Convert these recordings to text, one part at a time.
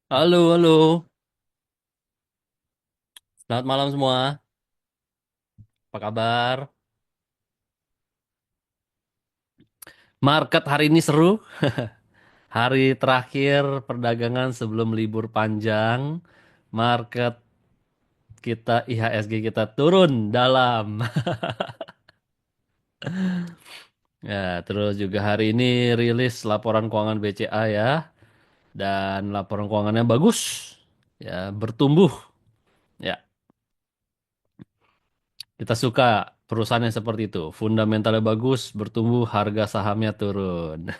Halo, halo. Selamat malam semua. Apa kabar? Market hari ini seru. Hari terakhir perdagangan sebelum libur panjang. Market kita IHSG kita turun dalam. Ya, terus juga hari ini rilis laporan keuangan BCA ya. Dan laporan keuangannya bagus. Ya, bertumbuh. Ya, kita suka perusahaan yang seperti itu. Fundamentalnya bagus, bertumbuh, harga sahamnya turun.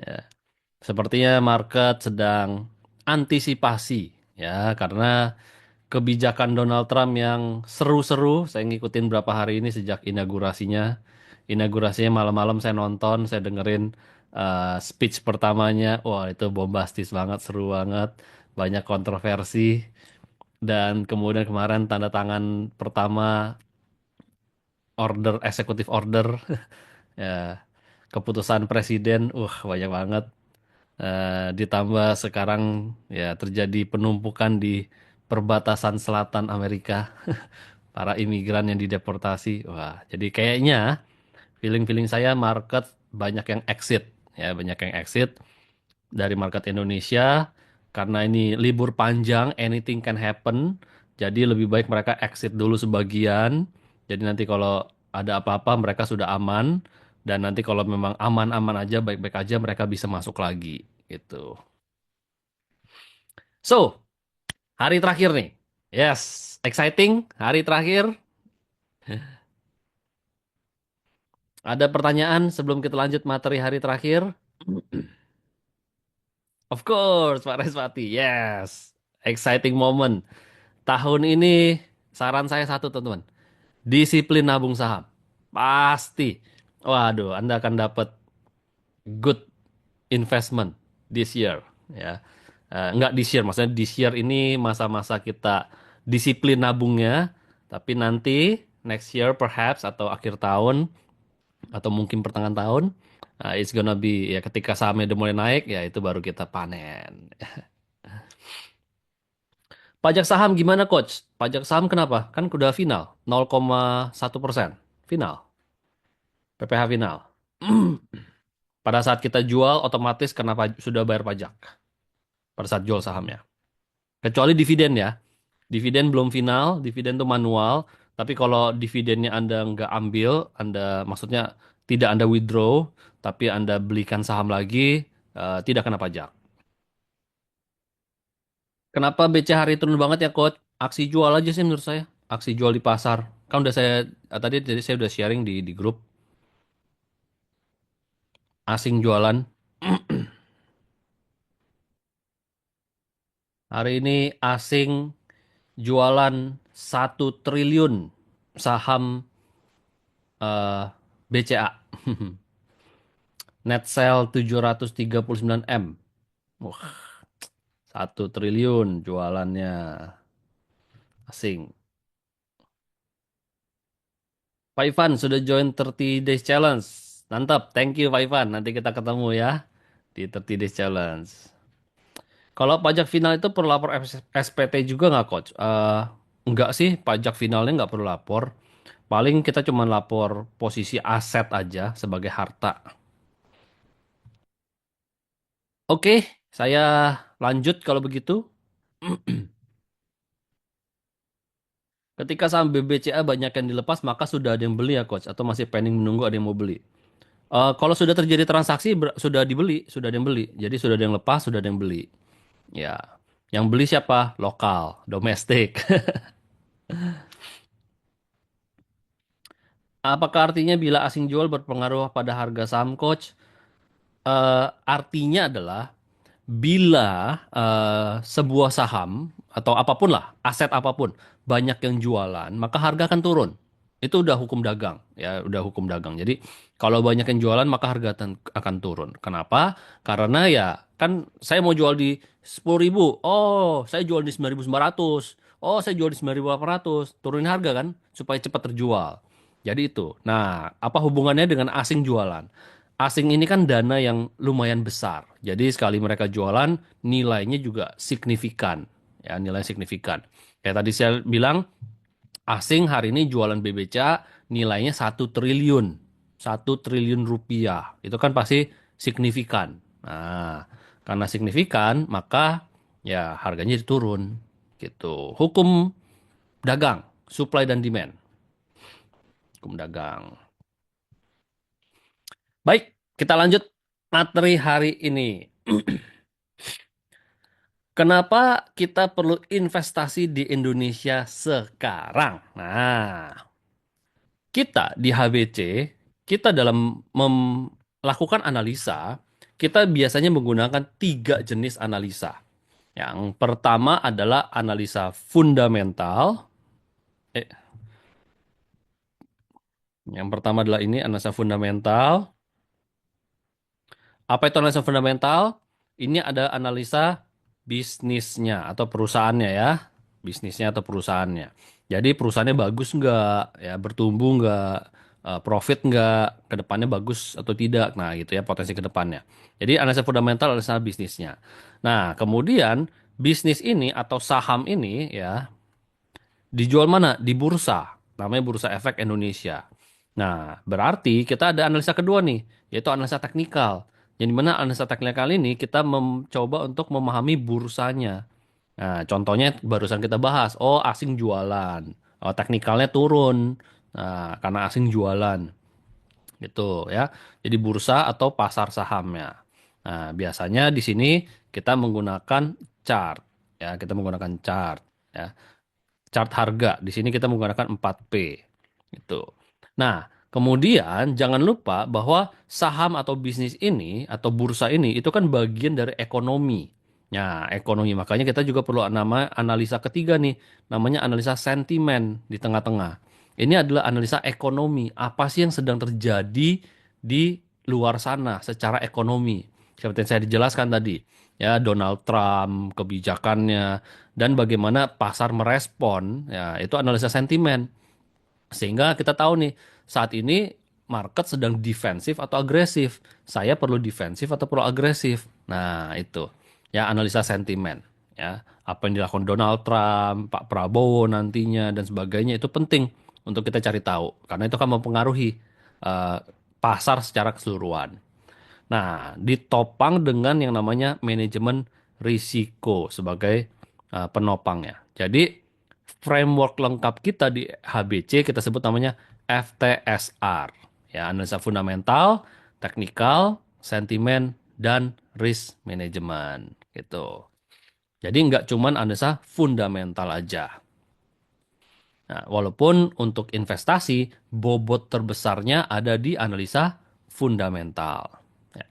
Ya. Sepertinya market sedang antisipasi ya karena kebijakan Donald Trump yang seru-seru. Saya ngikutin berapa hari ini sejak inaugurasinya. Inaugurasinya malam-malam saya nonton, saya dengerin speech pertamanya. Wah, itu bombastis banget, seru banget. Banyak kontroversi dan kemudian kemarin tanda tangan pertama order eksekutif order ya keputusan presiden. Banyak banget. Ditambah sekarang ya terjadi penumpukan di perbatasan selatan Amerika, para imigran yang dideportasi. Wah, jadi kayaknya feeling-feeling saya market banyak yang exit, ya banyak yang exit dari market Indonesia karena ini libur panjang, anything can happen. Jadi lebih baik mereka exit dulu sebagian. Jadi nanti kalau ada apa-apa mereka sudah aman dan nanti kalau memang aman-aman aja, baik-baik aja mereka bisa masuk lagi gitu. So, hari terakhir nih. Yes, exciting. Hari terakhir. Ada pertanyaan sebelum kita lanjut materi hari terakhir? Of course, Pak Respati. Yes. Exciting moment. Tahun ini saran saya satu, teman-teman. Disiplin nabung saham. Pasti. Waduh, Anda akan dapat good investment this year. Ya. Enggak this year, maksudnya this year ini masa-masa kita disiplin nabungnya, tapi nanti next year perhaps atau akhir tahun atau mungkin pertengahan tahun, it's gonna be ya ketika sahamnya udah mulai naik ya itu baru kita panen. Pajak saham gimana coach? Pajak saham kenapa? Kan udah final 0,1%. Final. PPh final. Pada saat kita jual otomatis kenapa sudah bayar pajak pada saat jual sahamnya. Kecuali dividen ya. Dividen belum final, dividen itu manual. Tapi kalau dividennya Anda nggak ambil, Anda maksudnya tidak Anda withdraw, tapi Anda belikan saham lagi, tidak kena pajak. Kenapa BC hari turun banget ya, Coach? Aksi jual aja sih menurut saya. Aksi jual di pasar. Kan udah saya tadi saya udah sharing di grup asing jualan. Hari ini asing jualan 1 triliun saham BCA. Net sale 739 M. Wah, 1 triliun jualannya asing. Pak Ivan sudah join 30 Days Challenge. Mantap, thank you Pak Ivan. Nanti kita ketemu ya di 30 Days Challenge. Kalau pajak final itu perlu lapor SPT juga nggak, Coach? Nggak sih, pajak finalnya nggak perlu lapor. Paling kita cuma lapor posisi aset aja sebagai harta. Oke, saya lanjut kalau begitu. Ketika saham BBCA banyak yang dilepas, maka sudah ada yang beli ya, Coach? Atau masih pending menunggu ada yang mau beli? Kalau sudah terjadi transaksi, sudah dibeli, sudah ada yang beli. Jadi sudah ada yang lepas, sudah ada yang beli. Ya, yang beli siapa? Lokal, domestik. Apakah artinya bila asing jual berpengaruh pada harga saham, Coach? Artinya adalah bila sebuah saham atau apapun lah, aset apapun, banyak yang jualan, maka harga akan turun. Itu udah hukum dagang, ya, udah hukum dagang. Jadi kalau banyak yang jualan, maka harga akan turun. Kenapa? Karena ya kan saya mau jual di 10.000. Oh, saya jual di 9.900. Oh, saya jual di 9.800. Turunin harga kan supaya cepat terjual. Jadi itu. Nah, apa hubungannya dengan asing jualan? asing ini kan dana yang lumayan besar. Jadi sekali mereka jualan, nilainya juga signifikan. Ya, nilai signifikan. Kayak tadi saya bilang, asing hari ini jualan BBCA nilainya 1 triliun. 1 triliun rupiah. Itu kan pasti signifikan. Nah, karena signifikan, maka ya harganya turun. Gitu. Hukum dagang, supply dan demand. Hukum dagang. Baik, kita lanjut materi hari ini. Kenapa kita perlu investasi di Indonesia sekarang? Nah, kita di HBC, kita dalam melakukan analisa, kita biasanya menggunakan 3 jenis analisa. Yang pertama adalah analisa fundamental. Eh, yang pertama adalah ini analisa fundamental. Apa itu analisa fundamental? Ini ada analisa bisnisnya atau perusahaannya ya. Bisnisnya atau perusahaannya. Jadi perusahaannya bagus nggak, ya bertumbuh nggak, profit nggak, ke depannya bagus atau tidak. Nah gitu ya potensi ke depannya. Jadi analisa fundamental analisa bisnisnya. Nah kemudian bisnis ini atau saham ini ya dijual mana? Di bursa. Namanya Bursa Efek Indonesia. Nah, berarti kita ada analisa kedua nih, yaitu analisa teknikal. Yang dimana analisa teknikal ini kita mencoba untuk memahami bursanya. Nah, contohnya barusan kita bahas, oh asing jualan, oh teknikalnya turun, nah karena asing jualan, gitu ya. Jadi bursa atau pasar sahamnya. Nah, biasanya di sini kita menggunakan chart, ya kita menggunakan chart, ya chart harga. Di sini kita menggunakan 4P, gitu. Nah, kemudian jangan lupa bahwa saham atau bisnis ini atau bursa ini itu kan bagian dari ekonomi. Nah, ekonomi makanya kita juga perlu nama analisa ketiga nih, namanya analisa sentimen di tengah-tengah. Ini adalah analisa ekonomi. Apa sih yang sedang terjadi di luar sana secara ekonomi? Seperti yang saya dijelaskan tadi, ya Donald Trump, kebijakannya, dan bagaimana pasar merespon, ya itu analisa sentimen. Sehingga kita tahu nih, saat ini market sedang defensif atau agresif. Saya perlu defensif atau perlu agresif. Nah, itu. Ya, analisa sentimen. Ya, apa yang dilakukan Donald Trump, Pak Prabowo nantinya, dan sebagainya, itu penting untuk kita cari tahu. Karena itu akan mempengaruhi eh, pasar secara keseluruhan. Nah, ditopang dengan yang namanya manajemen risiko sebagai penopangnya. Jadi, framework lengkap kita di HBC kita sebut namanya FTSR. Ya, analisa fundamental, teknikal, sentimen, dan risk management. Gitu. Jadi nggak cuman analisa fundamental aja. Nah, walaupun untuk investasi, bobot terbesarnya ada di analisa fundamental. Ya.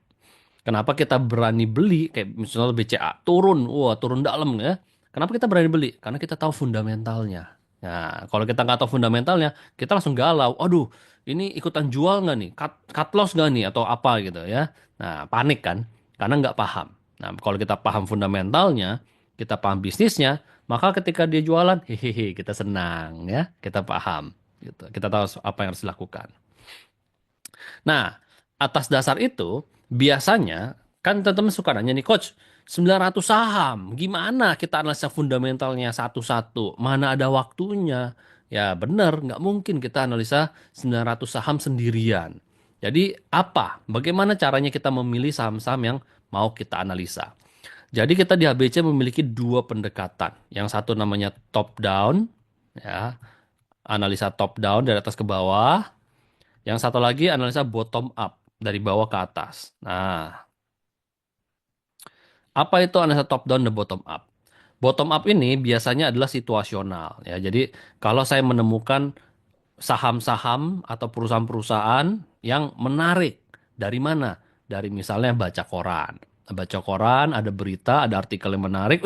Kenapa kita berani beli, kayak misalnya BCA turun, wah turun dalam ya. Kenapa kita berani beli? Karena kita tahu fundamentalnya. Nah, kalau kita nggak tahu fundamentalnya, kita langsung galau. Aduh, ini ikutan jual nggak nih? Cut loss nggak nih? Atau apa gitu ya. Nah, panik kan? Karena nggak paham. Nah, kalau kita paham fundamentalnya, kita paham bisnisnya, maka ketika dia jualan, hehehe, kita senang ya. Kita paham. Gitu. Kita tahu apa yang harus dilakukan. Nah, atas dasar itu, biasanya, kan teman-teman suka nanya nih, Coach, 900 saham, gimana kita analisa fundamentalnya satu-satu? Mana ada waktunya? Ya benar, nggak mungkin kita analisa 900 saham sendirian. Jadi apa? Bagaimana caranya kita memilih saham-saham yang mau kita analisa? Jadi kita di HBC memiliki 2 pendekatan. Yang satu namanya top down, ya, analisa top down dari atas ke bawah. Yang satu lagi analisa bottom up, dari bawah ke atas. Nah, apa itu analisa top down dan bottom up? Bottom up ini biasanya adalah situasional ya. Jadi kalau saya menemukan saham-saham atau perusahaan-perusahaan yang menarik, dari mana? Dari misalnya baca koran. Baca koran, ada berita, ada artikel yang menarik.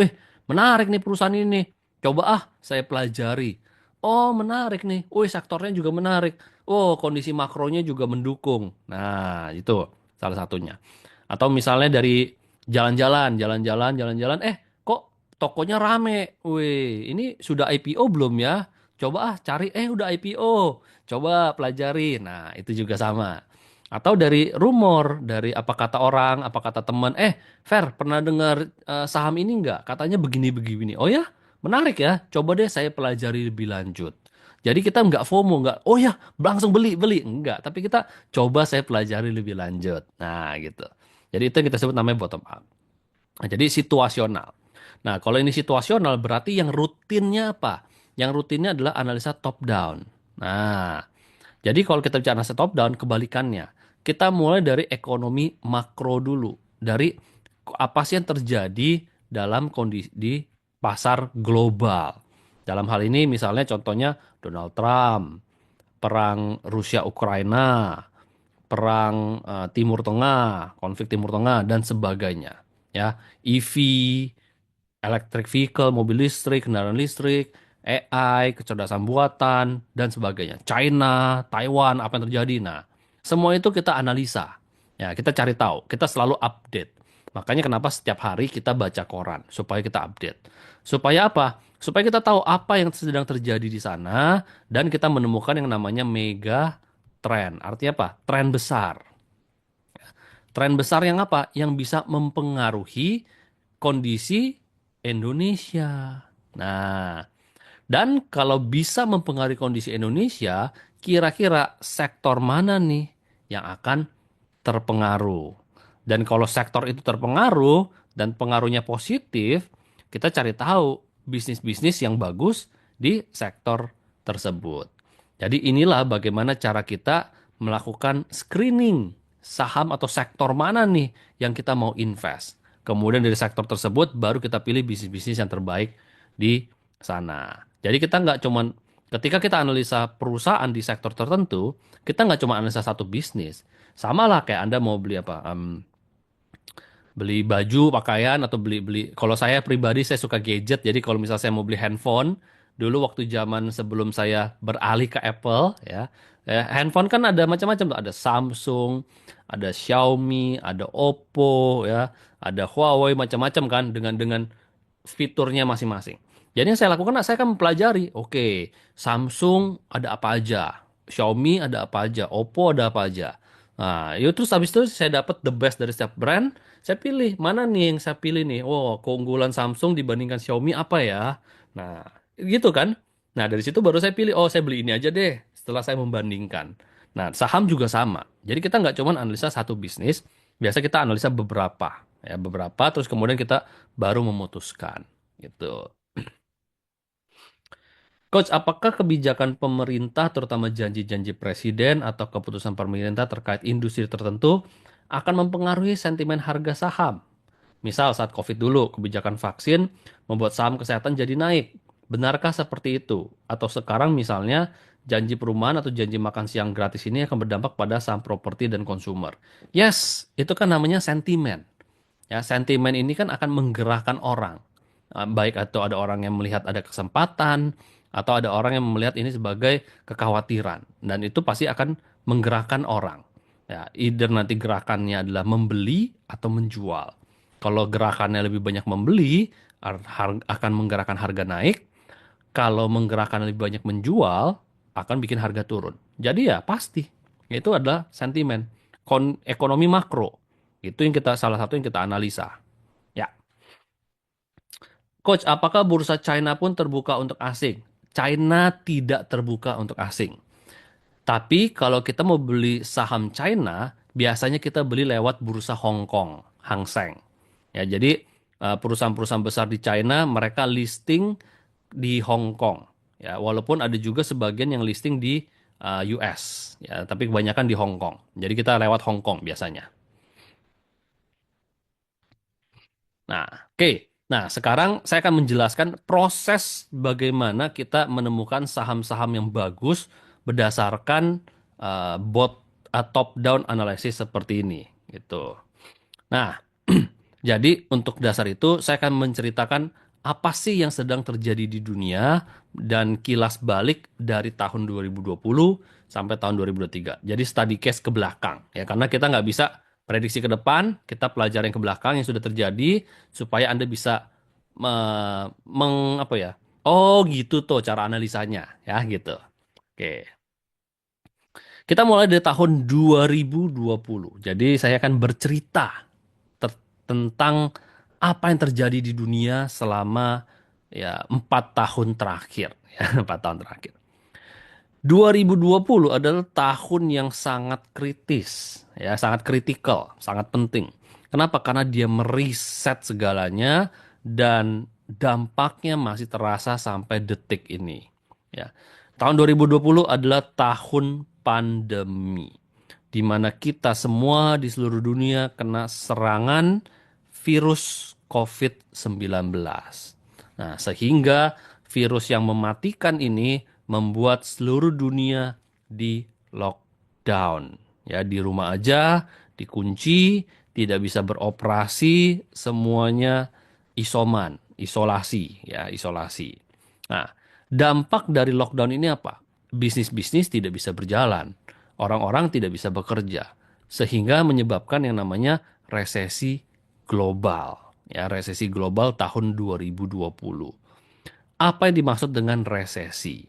Menarik nih perusahaan ini. Coba saya pelajari. Oh, menarik nih. Sektornya juga menarik. Oh, kondisi makronya juga mendukung. Nah, itu salah satunya. Atau misalnya dari jalan-jalan, jalan-jalan. Kok tokonya rame? Ini sudah IPO belum ya? Coba cari, udah IPO. Coba pelajari. Nah, itu juga sama. Atau dari rumor, dari apa kata orang, apa kata teman, Fer, pernah dengar saham ini nggak? Katanya begini-begini. Oh ya, menarik ya. Coba deh saya pelajari lebih lanjut. Jadi kita nggak FOMO, nggak, oh ya, langsung beli, beli. Enggak, tapi kita coba saya pelajari lebih lanjut. Nah, gitu. Jadi itu yang kita sebut namanya bottom up. Nah, jadi situasional. Nah, kalau ini situasional berarti yang rutinnya apa? Yang rutinnya adalah analisa top down. Nah, jadi kalau kita bicara analisa top down, kebalikannya. Kita mulai dari ekonomi makro dulu. Dari apa sih yang terjadi dalam kondisi di pasar global. Dalam hal ini misalnya contohnya Donald Trump, perang Rusia-Ukraina, perang Timur Tengah, konflik Timur Tengah dan sebagainya. Ya, EV, electric vehicle, mobil listrik, kendaraan listrik, AI, kecerdasan buatan, dan sebagainya. China, Taiwan, apa yang terjadi. Nah, semua itu kita analisa. Ya, kita cari tahu. Kita selalu update. Makanya kenapa setiap hari kita baca koran, supaya kita update. Supaya apa? Supaya kita tahu apa yang sedang terjadi di sana, dan kita menemukan yang namanya mega trend. Artinya apa? Tren besar. Tren besar yang apa? Yang bisa mempengaruhi kondisi Indonesia. Nah, dan kalau bisa mempengaruhi kondisi Indonesia, kira-kira sektor mana nih yang akan terpengaruh? Dan kalau sektor itu terpengaruh dan pengaruhnya positif, kita cari tahu bisnis-bisnis yang bagus di sektor tersebut. Jadi inilah bagaimana cara kita melakukan screening saham atau sektor mana nih yang kita mau invest. Kemudian dari sektor tersebut baru kita pilih bisnis-bisnis yang terbaik di sana. Jadi kita nggak cuman ketika kita analisa perusahaan di sektor tertentu, kita nggak cuma analisa satu bisnis. Sama lah kayak Anda mau beli apa? Beli baju, pakaian atau beli-beli. Kalau saya pribadi saya suka gadget. Jadi kalau misalnya saya mau beli handphone, dulu waktu zaman sebelum saya beralih ke Apple ya, handphone kan ada macam-macam tuh. Ada Samsung, ada Xiaomi, ada Oppo ya, ada Huawei macam-macam kan dengan fiturnya masing-masing. Jadi yang saya lakukan, saya akan mempelajari, oke, Samsung ada apa aja, Xiaomi ada apa aja, Oppo ada apa aja. Nah, itu terus habis itu saya dapat the best dari setiap brand, saya pilih mana nih yang saya pilih nih. Oh, keunggulan Samsung dibandingkan Xiaomi apa ya? Nah, gitu kan. Nah, dari situ baru saya pilih, oh saya beli ini aja deh setelah saya membandingkan. Nah, saham juga sama. Jadi kita nggak cuma analisa satu bisnis, biasa kita analisa beberapa. Ya, beberapa, terus kemudian kita baru memutuskan. Gitu. Coach, apakah kebijakan pemerintah, terutama janji-janji presiden atau keputusan pemerintah terkait industri tertentu, akan mempengaruhi sentimen harga saham? Misal saat COVID dulu, kebijakan vaksin membuat saham kesehatan jadi naik. Benarkah seperti itu? Atau sekarang misalnya janji perumahan atau janji makan siang gratis ini akan berdampak pada saham properti dan konsumer? Yes, itu kan namanya sentimen. Ya, sentimen ini kan akan menggerakkan orang. Baik atau ada orang yang melihat ada kesempatan, atau ada orang yang melihat ini sebagai kekhawatiran. Dan itu pasti akan menggerakkan orang. Ya, either nanti gerakannya adalah membeli atau menjual. Kalau gerakannya lebih banyak membeli, akan menggerakkan harga naik. Kalau menggerakkan lebih banyak menjual, akan bikin harga turun. Jadi ya pasti, itu adalah sentimen. Ekonomi makro. Itu yang kita salah satu yang kita analisa. Ya, Coach, apakah bursa China pun terbuka untuk asing? China tidak terbuka untuk asing. Tapi kalau kita mau beli saham China, biasanya kita beli lewat bursa Hong Kong, Hang Seng. Ya, jadi perusahaan-perusahaan besar di China mereka listing di Hong Kong. Ya, walaupun ada juga sebagian yang listing di US. Ya, tapi kebanyakan di Hong Kong. Jadi kita lewat Hong Kong biasanya. Nah, oke. Nah, sekarang saya akan menjelaskan proses bagaimana kita menemukan saham-saham yang bagus berdasarkan top down analysis seperti ini, gitu. Nah, jadi untuk dasar itu saya akan menceritakan apa sih yang sedang terjadi di dunia dan kilas balik dari tahun 2020 sampai tahun 2023. Jadi study case ke belakang ya, karena kita nggak bisa prediksi ke depan, kita pelajari yang ke belakang yang sudah terjadi supaya Anda bisa apa ya? Oh gitu tuh cara analisanya ya gitu. Oke. Kita mulai dari tahun 2020. Jadi saya akan bercerita tentang apa yang terjadi di dunia selama ya 4 tahun terakhir. Ya, 4 tahun terakhir. 2020 adalah tahun yang sangat kritis, ya, sangat kritikal, sangat penting. Kenapa? Karena dia meriset segalanya dan dampaknya masih terasa sampai detik ini. Ya. Tahun 2020 adalah tahun pandemi, di mana kita semua di seluruh dunia kena serangan virus COVID-19. Nah, sehingga virus yang mematikan ini membuat seluruh dunia di lockdown. Ya, di rumah aja, dikunci, tidak bisa beroperasi, semuanya isolasi, ya, isolasi. Nah, dampak dari lockdown ini apa? Bisnis-bisnis tidak bisa berjalan, orang-orang tidak bisa bekerja, sehingga menyebabkan yang namanya resesi global. Ya, resesi global tahun 2020. Apa yang dimaksud dengan resesi?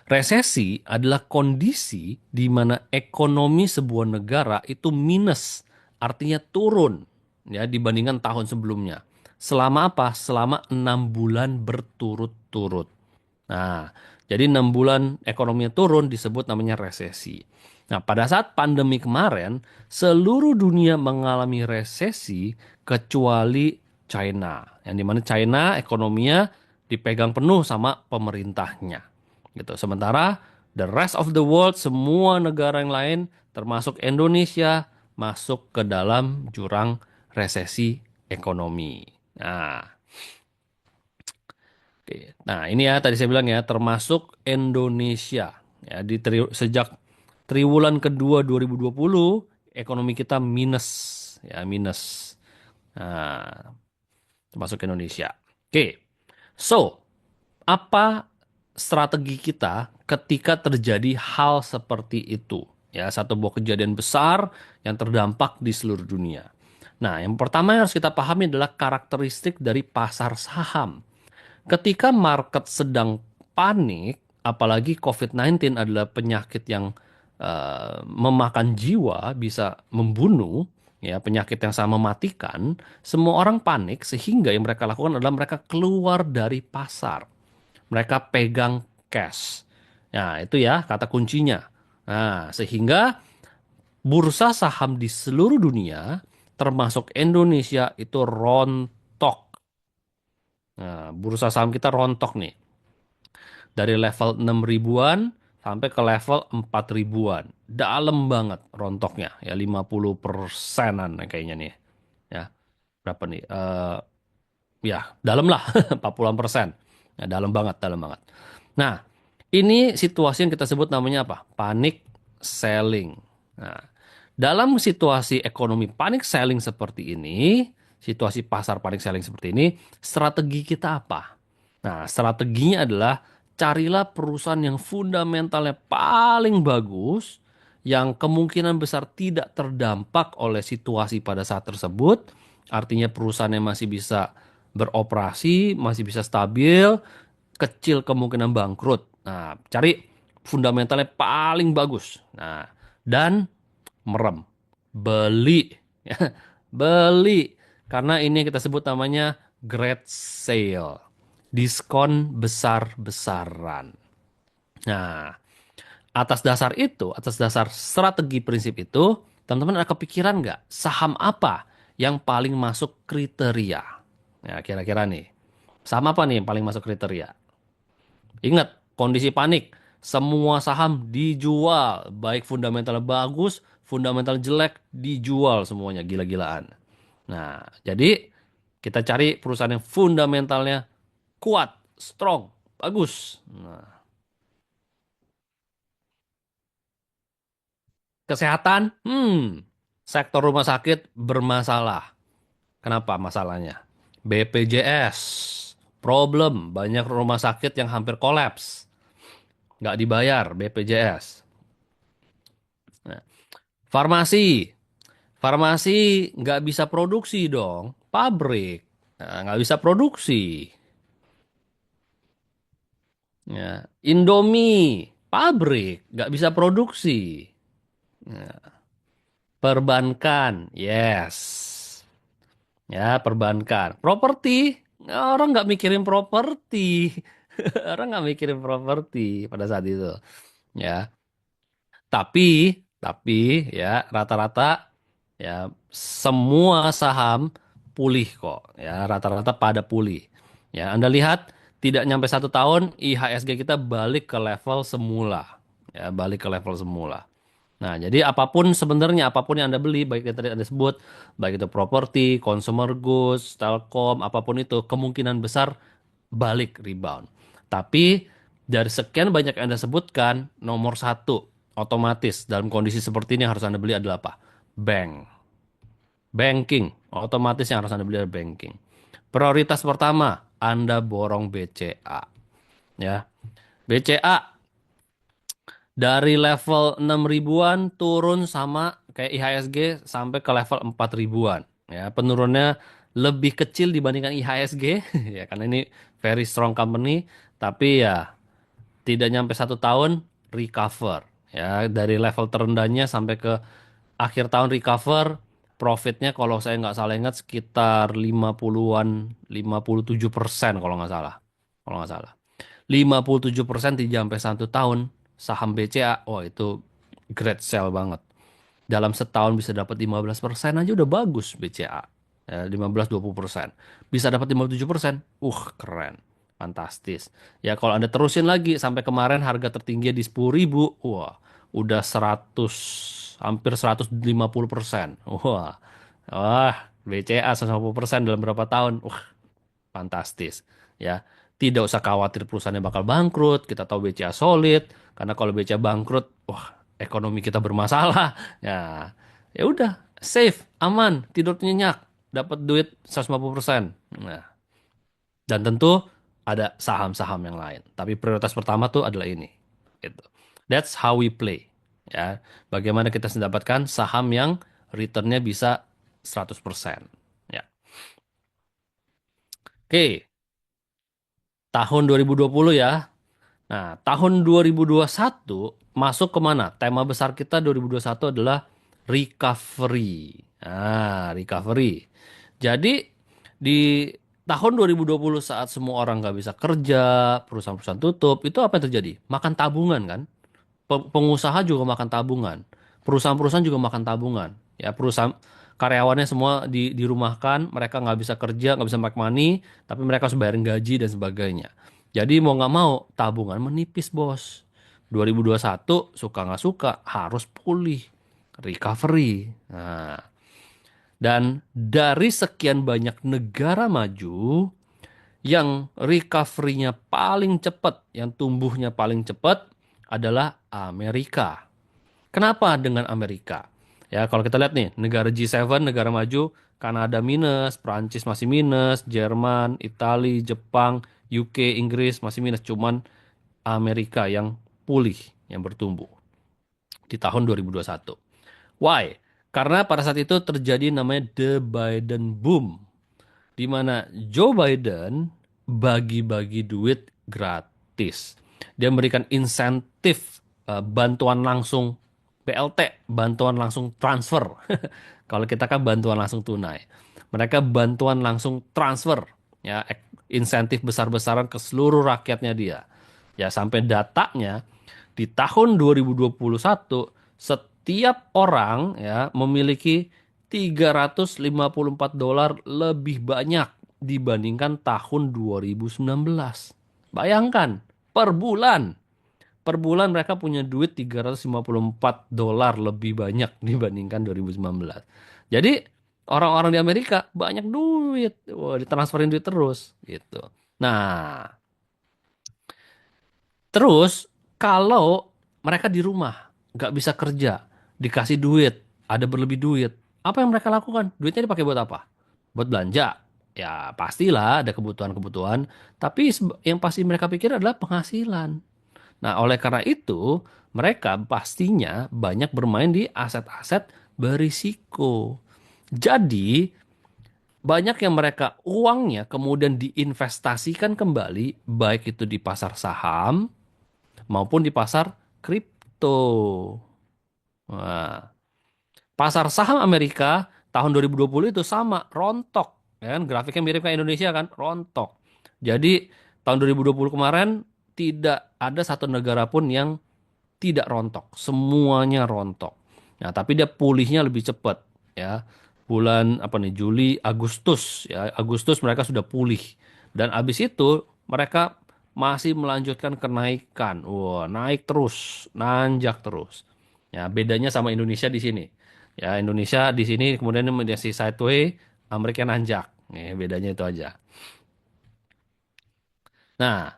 Resesi adalah kondisi di mana ekonomi sebuah negara itu minus, artinya turun ya dibandingkan tahun sebelumnya. Selama apa? Selama 6 bulan berturut-turut. Nah, jadi 6 bulan ekonominya turun disebut namanya resesi. Nah, pada saat pandemi kemarin, seluruh dunia mengalami resesi kecuali China. Yang dimana China ekonominya dipegang penuh sama pemerintahnya. Gitu. Sementara the rest of the world, semua negara yang lain, termasuk Indonesia, masuk ke dalam jurang resesi ekonomi. Nah, oke. Nah, ini ya tadi saya bilang ya, termasuk Indonesia. Ya, sejak triwulan kedua 2020, ekonomi kita minus, ya minus. Nah, termasuk Indonesia. Oke, so apa strategi kita ketika terjadi hal seperti itu? Ya, satu buah kejadian besar yang terdampak di seluruh dunia. Nah, yang pertama yang harus kita pahami adalah karakteristik dari pasar saham. Ketika market sedang panik, apalagi COVID-19 adalah penyakit yang memakan jiwa, bisa membunuh, ya penyakit yang sangat mematikan, semua orang panik sehingga yang mereka lakukan adalah mereka keluar dari pasar. Mereka pegang cash. Nah, itu ya kata kuncinya. Nah, sehingga bursa saham di seluruh dunia, termasuk Indonesia, itu rontok. Nah, bursa saham kita rontok nih. Dari level 6 ribuan sampai ke level 4 ribuan. Dalam banget rontoknya. Ya 50%-an kayaknya nih. Ya, berapa nih? Ya, dalam lah. 40%. Ya, dalam banget, dalam banget. Nah, ini situasi yang kita sebut namanya apa? Panic selling. Nah, dalam situasi ekonomi panic selling seperti ini, situasi pasar panic selling seperti ini, strategi kita apa? Nah, strateginya adalah carilah perusahaan yang fundamentalnya paling bagus, yang kemungkinan besar tidak terdampak oleh situasi pada saat tersebut, artinya perusahaan yang masih bisa beroperasi, masih bisa stabil, kecil kemungkinan bangkrut. Nah, cari fundamentalnya paling bagus. Nah, dan merem. Beli. Ya, beli. Karena ini yang kita sebut namanya great sale. Diskon besar-besaran. Nah, atas dasar strategi prinsip itu, teman-teman ada kepikiran nggak saham apa yang paling masuk kriteria? Ya, kira-kira nih. Saham apa nih yang paling masuk kriteria? Ingat, kondisi panik. Semua saham dijual. Baik fundamental bagus, fundamental jelek, dijual semuanya. Gila-gilaan. Nah, jadi kita cari perusahaan yang fundamentalnya kuat, strong, bagus. Nah, kesehatan, sektor rumah sakit bermasalah. Kenapa masalahnya? BPJS, problem. Banyak rumah sakit yang hampir kolaps. Nggak dibayar BPJS. Nah, farmasi. Farmasi nggak bisa produksi dong. Pabrik. Nah, nggak bisa produksi. Ya. Indomie. Pabrik, nggak bisa produksi. Nah, perbankan, yes. Ya, perbankan. Properti, orang nggak mikirin properti. Orang nggak mikirin properti pada saat itu. Ya, tapi ya rata-rata ya semua saham pulih kok. Ya, rata-rata pada pulih. Ya, Anda lihat tidak nyampe 1 tahun IHSG kita balik ke level semula. Ya, balik ke level semula. Nah, jadi apapun sebenarnya apapun yang Anda beli, baik yang tadi Anda sebut, baik itu properti, consumer goods, telkom, apapun itu, kemungkinan besar balik rebound. Tapi dari sekian banyak yang Anda sebutkan, nomor satu otomatis dalam kondisi seperti ini yang harus Anda beli adalah apa? Bank, banking, otomatis yang harus Anda beli adalah banking. Prioritas pertama, Anda borong BCA, ya. BCA dari level 6 ribuan turun sama kayak IHSG sampai ke level 4 ribuan. Ya, penurunnya lebih kecil dibandingkan IHSG ya karena ini very strong company, tapi ya tidak nyampe 1 tahun recover ya dari level terendahnya sampai ke akhir tahun recover. Profitnya kalau saya nggak salah ingat sekitar 50-an, 57% kalau nggak salah. Kalau nggak salah. 57% tidak sampai 1 tahun saham BCA. Wah, itu great sell banget. Dalam setahun bisa dapat 15% aja udah bagus BCA. Ya, 15-20%. Bisa dapat 57%. Keren. Fantastis. Ya, kalau Anda terusin lagi sampai kemarin harga tertinggi di 10.000, wah, udah 100, hampir 150%. Wah. Wah, BCA 150% dalam berapa tahun? Fantastis. Ya, tidak usah khawatir perusahaannya bakal bangkrut. Kita tahu BCA solid, karena kalau BCA bangkrut, wah, ekonomi kita bermasalah. Ya, ya udah, safe, aman, tidur nyenyak, dapat duit 150%. Nah, dan tentu ada saham-saham yang lain. Tapi prioritas pertama tuh adalah ini. Gitu. That's how we play. Ya, bagaimana kita mendapatkan saham yang returnnya bisa 100%. Ya. Oke, tahun 2020 ya. Nah, tahun 2021 masuk ke mana? Tema besar kita 2021 adalah recovery. Nah, recovery. Jadi di tahun 2020 saat semua orang nggak bisa kerja, perusahaan-perusahaan tutup, itu apa yang terjadi? Makan tabungan kan? Pengusaha juga makan tabungan. Perusahaan-perusahaan juga makan tabungan. Ya, perusahaan karyawannya semua dirumahkan, mereka nggak bisa kerja, nggak bisa make money, tapi mereka harus bayarin gaji dan sebagainya. Jadi mau nggak mau tabungan menipis bos. 2021 suka nggak suka harus pulih, recovery. Nah, dan dari sekian banyak negara maju yang recovery-nya paling cepat, yang tumbuhnya paling cepat adalah Amerika. Kenapa dengan Amerika? Ya, kalau kita lihat nih, negara G7, negara maju, Kanada minus, Prancis masih minus, Jerman, Italia, Jepang, UK, Inggris masih minus. Cuman Amerika yang pulih, yang bertumbuh di tahun 2021. Why? Karena pada saat itu terjadi namanya The Biden Boom, di mana Joe Biden bagi-bagi duit gratis. Dia memberikan insentif bantuan langsung BLT, bantuan langsung transfer. Kalau kita kan bantuan langsung tunai. Mereka bantuan langsung transfer, ya insentif besar-besaran ke seluruh rakyatnya dia. Ya sampai datanya di tahun 2021 setiap orang ya memiliki $354 lebih banyak dibandingkan tahun 2019. Bayangkan, per bulan. Per bulan mereka punya duit $354 lebih banyak dibandingkan 2019. Jadi orang-orang di Amerika banyak duit. Wah, ditransferin duit terus gitu. Nah, terus kalau mereka di rumah nggak bisa kerja, dikasih duit, ada berlebih duit, apa yang mereka lakukan? Duitnya dipakai buat apa? Buat belanja. Ya pastilah ada kebutuhan-kebutuhan, tapi yang pasti mereka pikir adalah penghasilan. Nah, oleh karena itu, mereka pastinya banyak bermain di aset-aset berisiko. Jadi, banyak yang mereka uangnya kemudian diinvestasikan kembali, baik itu di pasar saham maupun di pasar kripto. Nah, pasar saham Amerika tahun 2020 itu sama, rontok. Ya kan? Grafiknya mirip kayak Indonesia kan, rontok. Jadi tahun 2020 kemarin tidak ada satu negara pun yang tidak rontok. Semuanya rontok. Nah, tapi dia pulihnya lebih cepat ya. Bulan apa nih? Juli, Agustus ya. Agustus mereka sudah pulih. Dan abis itu mereka masih melanjutkan kenaikan. Wah, naik terus, nanjak terus. Ya, bedanya sama Indonesia di sini. Ya, Indonesia di sini kemudian menjadi sideways, Amerika nanjak. Nih, bedanya itu aja. Nah,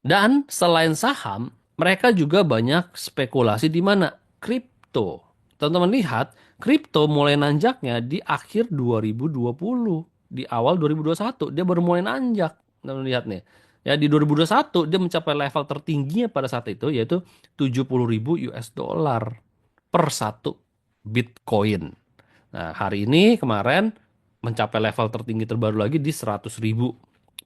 dan selain saham, mereka juga banyak spekulasi di mana kripto. Teman-teman lihat, kripto mulai nanjaknya di akhir 2020, di awal 2021 dia baru mulai nanjak. Teman-teman lihat nih. Ya di 2021 dia mencapai level tertingginya pada saat itu yaitu 70.000 US dollar per satu Bitcoin. Nah, hari ini kemarin mencapai level tertinggi terbaru lagi di 100.000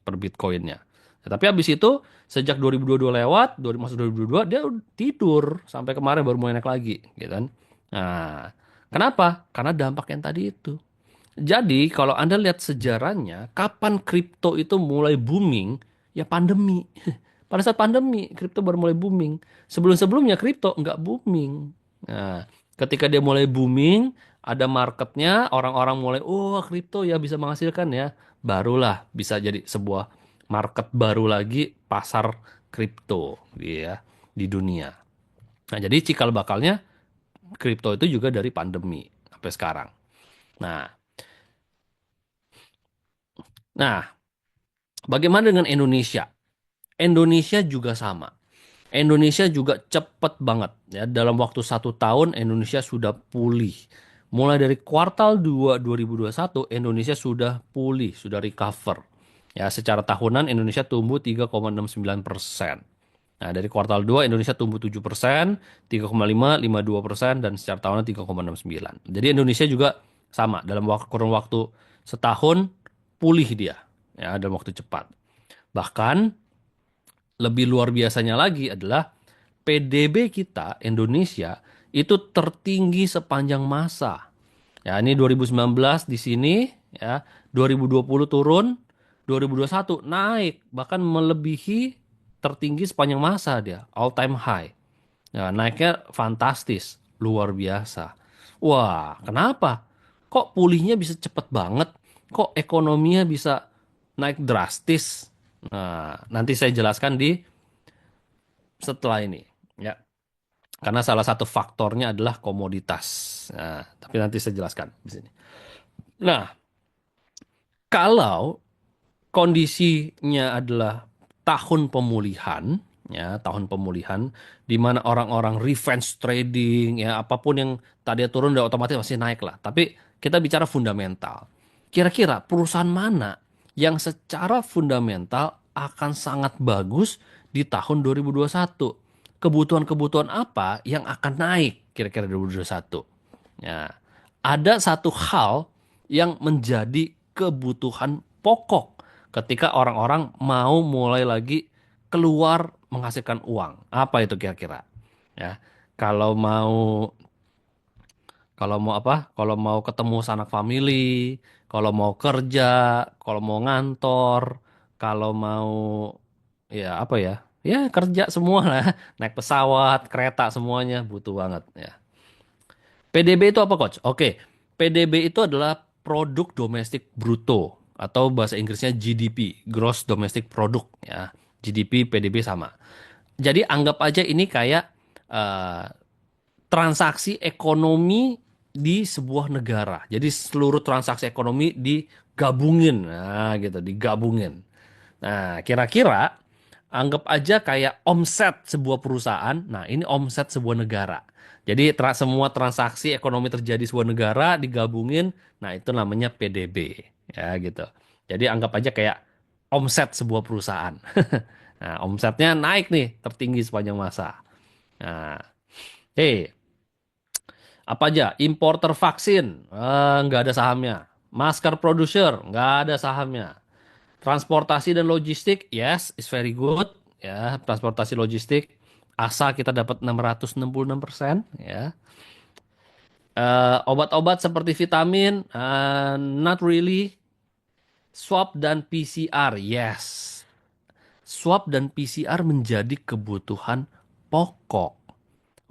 per Bitcoinnya. Nah, tapi habis itu sejak 2022 lewat, masuk 2022 dia tidur sampai kemarin baru mulai naik lagi, gitu kan. Nah, kenapa? Karena dampak yang tadi itu. Jadi kalau Anda lihat sejarahnya, kapan kripto itu mulai booming? Ya pandemi. Pada saat pandemi, kripto baru mulai booming. Sebelum-sebelumnya kripto nggak booming. Nah, ketika dia mulai booming, ada marketnya, orang-orang mulai, oh kripto ya bisa menghasilkan ya. Barulah bisa jadi sebuah market baru lagi, pasar kripto ya, di dunia. Nah, jadi cikal bakalnya kripto itu juga dari pandemi sampai sekarang. Nah, nah, bagaimana dengan Indonesia? Indonesia juga sama. Indonesia juga cepat banget ya. Dalam waktu 1 tahun Indonesia sudah pulih. Mulai dari kuartal 2 2021 Indonesia sudah pulih, sudah recover. Ya, secara tahunan Indonesia tumbuh 3,69%. Nah, dari kuartal 2 Indonesia tumbuh 7%, 3,552% dan secara tahunan 3,69. Jadi Indonesia juga sama dalam kurun waktu setahun pulih dia ya dalam waktu cepat. Bahkan lebih luar biasanya lagi adalah PDB kita Indonesia itu tertinggi sepanjang masa. Ya, ini 2019 di sini ya, 2020 turun, 2021 naik bahkan melebihi tertinggi sepanjang masa dia, all time high. Ya, naiknya fantastis, luar biasa. Wah, kenapa? Kok pulihnya bisa cepet banget? Kok ekonominya bisa naik drastis? Nah, nanti saya jelaskan di setelah ini. Ya, karena salah satu faktornya adalah komoditas. Nah, tapi nanti saya jelaskan di sini. Nah, kalau kondisinya adalah tahun pemulihan, ya, tahun pemulihan, di mana orang-orang revenge trading, ya, apapun yang tadi turun udah otomatis masih naik lah. Tapi kita bicara fundamental. Kira-kira perusahaan mana yang secara fundamental akan sangat bagus di tahun 2021? Kebutuhan-kebutuhan apa yang akan naik kira-kira 2021? Ya, ada satu hal yang menjadi kebutuhan pokok ketika orang-orang mau mulai lagi keluar menghasilkan uang. Apa itu kira-kira? Ya, kalau mau kalau mau apa? Kalau mau ketemu sanak famili, kalau mau kerja, kalau mau ngantor, kalau mau ya apa ya? Ya kerja semua lah, naik pesawat, kereta semuanya butuh banget ya. PDB itu apa, Coach? Oke, PDB itu adalah produk domestik bruto atau bahasa Inggrisnya GDP, Gross Domestic Product ya. GDP, PDB sama. Jadi anggap aja ini kayak eh, transaksi ekonomi di sebuah negara. Jadi seluruh transaksi ekonomi digabungin, nah gitu, digabungin. Nah, kira-kira anggap aja kayak omset sebuah perusahaan. Nah, ini omset sebuah negara. Jadi semua transaksi ekonomi terjadi di sebuah negara digabungin. Nah, itu namanya PDB. Ya, gitu. Jadi anggap aja kayak omset sebuah perusahaan. Nah, omsetnya naik nih, tertinggi sepanjang masa. Nah, apa aja? Importer vaksin, nggak ada sahamnya. Masker producer, nggak ada sahamnya. Transportasi dan logistik, yes, is very good. Ya, transportasi logistik. ASA kita dapat 666% ya. Obat-obat seperti vitamin, not really. Swab dan PCR, yes. Swab dan PCR menjadi kebutuhan pokok.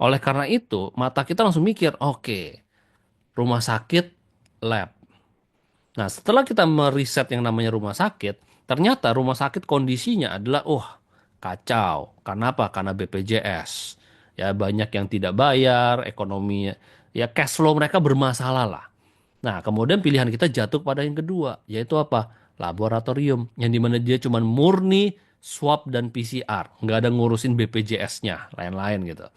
Oleh karena itu, mata kita langsung mikir, oke, rumah sakit, lab. Nah, setelah kita meriset yang namanya rumah sakit, ternyata rumah sakit kondisinya adalah, kacau. Karena apa? Karena BPJS. Ya, banyak yang tidak bayar, ekonomi, ya cash flow mereka bermasalah lah. Nah, kemudian pilihan kita jatuh pada yang kedua, yaitu apa? Laboratorium, yang dimana dia cuma murni swab dan PCR, nggak ada ngurusin BPJS-nya, lain-lain gitu.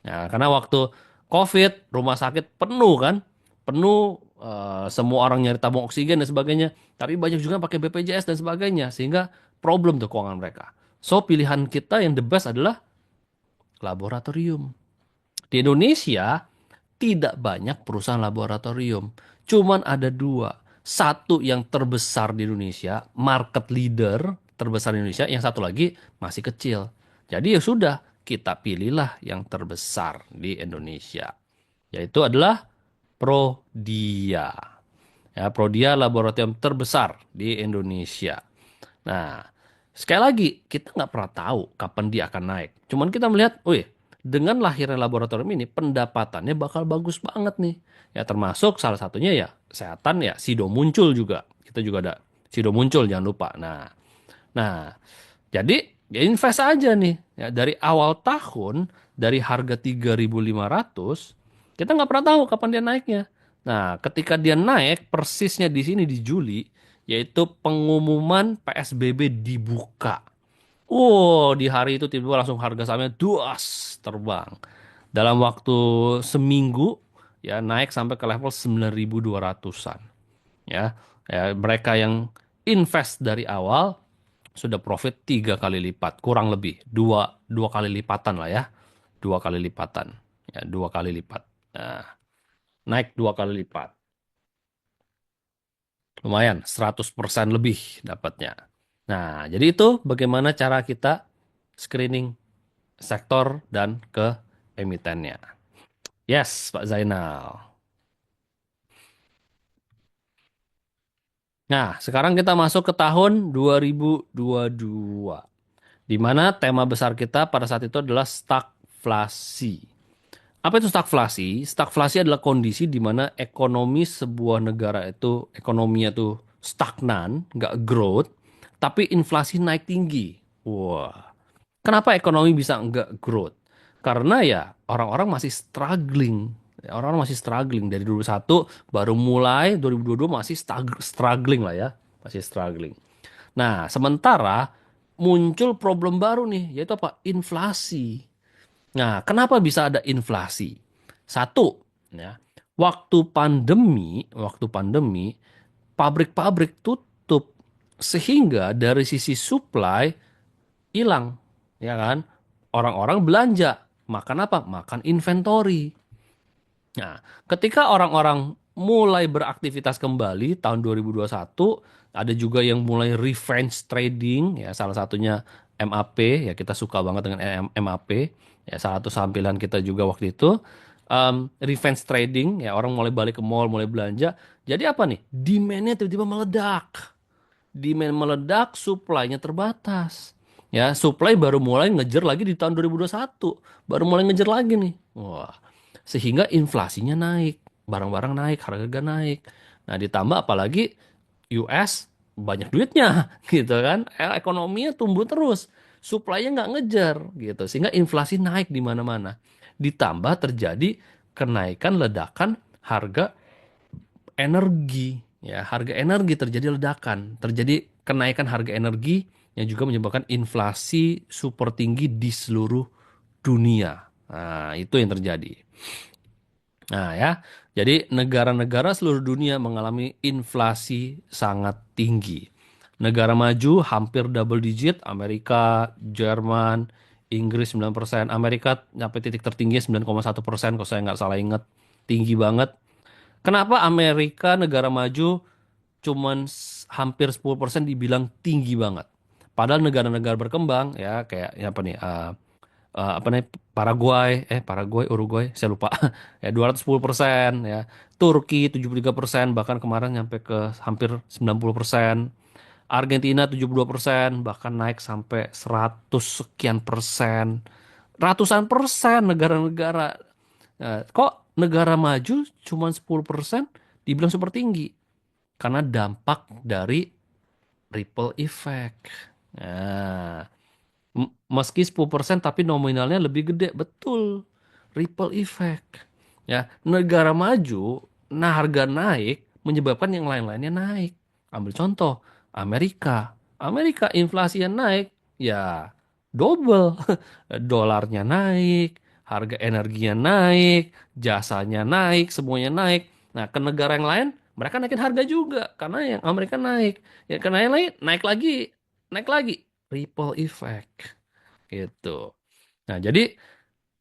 Nah, karena waktu COVID, rumah sakit penuh kan, penuh, semua orang nyari tabung oksigen dan sebagainya, tapi banyak juga yang pakai BPJS dan sebagainya, sehingga problem tuh keuangan mereka. So, pilihan kita yang the best adalah laboratorium. Di Indonesia, tidak banyak perusahaan laboratorium. Cuman ada dua. Satu yang terbesar di Indonesia, market leader terbesar di Indonesia. Yang satu lagi masih kecil. Jadi ya sudah, kita pilihlah yang terbesar di Indonesia. Yaitu adalah Prodia. Ya, Prodia laboratorium terbesar di Indonesia. Nah, sekali lagi, kita nggak pernah tahu kapan dia akan naik. Cuman kita melihat, wih, dengan lahirnya laboratorium ini, pendapatannya bakal bagus banget nih. Ya, termasuk salah satunya ya, kesehatan ya, Sido muncul juga. Kita juga ada Sido muncul, jangan lupa. Nah, jadi ya invest aja nih. Ya, dari awal tahun, dari harga 3.500 kita nggak pernah tahu kapan dia naiknya. Nah, ketika dia naik, persisnya di sini di Juli, yaitu pengumuman PSBB dibuka. Di hari itu tiba-tiba langsung harga sahamnya duas terbang. Dalam waktu seminggu ya naik sampai ke level 9.200-an. Ya, ya mereka yang invest dari awal sudah profit 3 kali lipat, kurang lebih dua kali lipatan lah ya, 2 kali lipatan, ya 2 kali lipat. Nah, naik 2 kali lipat, lumayan 100% lebih dapatnya. Nah, jadi itu bagaimana cara kita screening sektor dan ke emitennya. Yes, Pak Zainal. Nah, sekarang kita masuk ke tahun 2022. Di mana tema besar kita pada saat itu adalah stagflasi. Apa itu stagflasi? Stagflasi adalah kondisi di mana ekonomi sebuah negara itu, ekonominya itu stagnan, nggak growth, tapi inflasi naik tinggi. Wah, kenapa ekonomi bisa nggak growth? Karena ya orang-orang masih struggling. Ya, orang-orang masih struggling. Dari 2021 baru mulai, 2022 masih struggling lah ya. Masih struggling. Nah, sementara muncul problem baru nih, yaitu apa? Inflasi. Nah, kenapa bisa ada inflasi? Satu, ya, waktu pandemi, pabrik-pabrik tutup sehingga dari sisi supply hilang, ya kan? Orang-orang belanja, makan apa? Makan inventory. Nah, ketika orang-orang mulai beraktivitas kembali tahun 2021, ada juga yang mulai revenge trading, ya salah satunya MAP, ya kita suka banget dengan MAP, ya salah satu sampilan kita juga waktu itu. Revenge trading, ya orang mulai balik ke mall, mulai belanja. Jadi apa nih? Demand-nya tiba-tiba meledak. Demand meledak, supply-nya terbatas. Ya, supply baru mulai ngejar lagi di tahun 2021. Baru mulai ngejar lagi nih. Wah, sehingga inflasinya naik, barang-barang naik, harga naik. Nah, ditambah apalagi US banyak duitnya gitu kan. Ekonominya tumbuh terus. Supply-nya nggak ngejar gitu. Sehingga inflasi naik di mana-mana. Ditambah terjadi kenaikan ledakan harga energi. Ya, harga energi terjadi ledakan, terjadi kenaikan harga energi yang juga menyebabkan inflasi super tinggi di seluruh dunia. Nah, itu yang terjadi. Nah, ya. Jadi negara-negara seluruh dunia mengalami inflasi sangat tinggi. Negara maju hampir double digit, Amerika, Jerman, Inggris 9%, Amerika sampai titik tertinggi 9,1% kalau saya nggak salah ingat. Tinggi banget. Kenapa Amerika negara maju cuman hampir 10% dibilang tinggi banget? Padahal negara-negara berkembang ya kayak ya apa nih apa namanya, Paraguay, Uruguay, saya lupa. Ya 210% ya. Turki 73%, bahkan kemarin nyampe ke hampir 90%. Argentina 72%, bahkan naik sampai 100 sekian persen. Ratusan persen negara-negara. Nah, kok negara maju cuma 10% dibilang super tinggi? Karena dampak dari ripple effect. Nah, meski 10% tapi nominalnya lebih gede, betul. Ripple effect. Ya, negara maju, nah harga naik menyebabkan yang lain-lainnya naik. Ambil contoh, Amerika. Amerika inflasinya naik, ya double. Dolarnya naik, harga energinya naik, jasanya naik, semuanya naik. Nah, ke negara yang lain, mereka naikin harga juga karena yang Amerika naik. Ya, karena yang lain naik lagi, naik lagi. Ripple effect gitu. Nah, jadi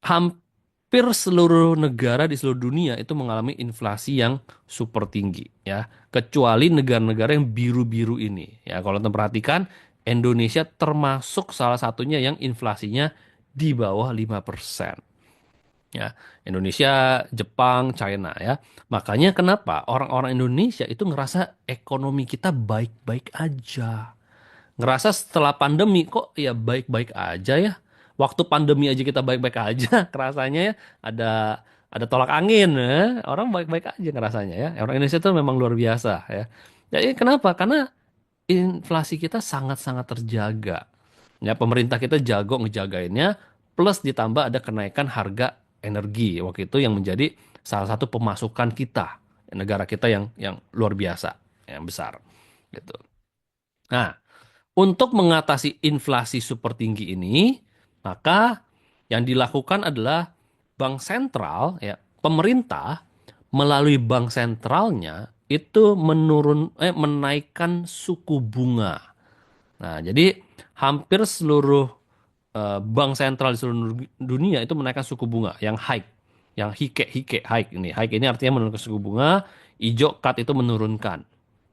hampir seluruh negara di seluruh dunia itu mengalami inflasi yang super tinggi ya, kecuali negara-negara yang biru-biru ini. Ya, kalau teman perhatikan Indonesia termasuk salah satunya yang inflasinya di bawah 5%. Ya, Indonesia, Jepang, China ya. Makanya kenapa orang-orang Indonesia itu ngerasa ekonomi kita baik-baik aja. Ngerasa setelah pandemi kok ya baik-baik aja ya. Waktu pandemi aja kita baik-baik aja, kerasanya ya ada ada tolak angin ya. Orang baik-baik aja ngerasanya ya. Orang Indonesia tuh memang luar biasa ya. Jadi kenapa? Karena inflasi kita sangat-sangat terjaga. Ya, pemerintah kita jago ngejagainnya, plus ditambah ada kenaikan harga energi waktu itu yang menjadi salah satu pemasukan kita, negara kita yang luar biasa, yang besar gitu. Nah, untuk mengatasi inflasi super tinggi ini, maka yang dilakukan adalah bank sentral, ya, pemerintah melalui bank sentralnya itu menaikkan suku bunga. Nah, jadi hampir seluruh bank sentral di seluruh dunia itu menaikkan suku bunga yang hike, yang hike hike ini. Hike ini artinya menurunkan suku bunga, hijau cut itu menurunkan.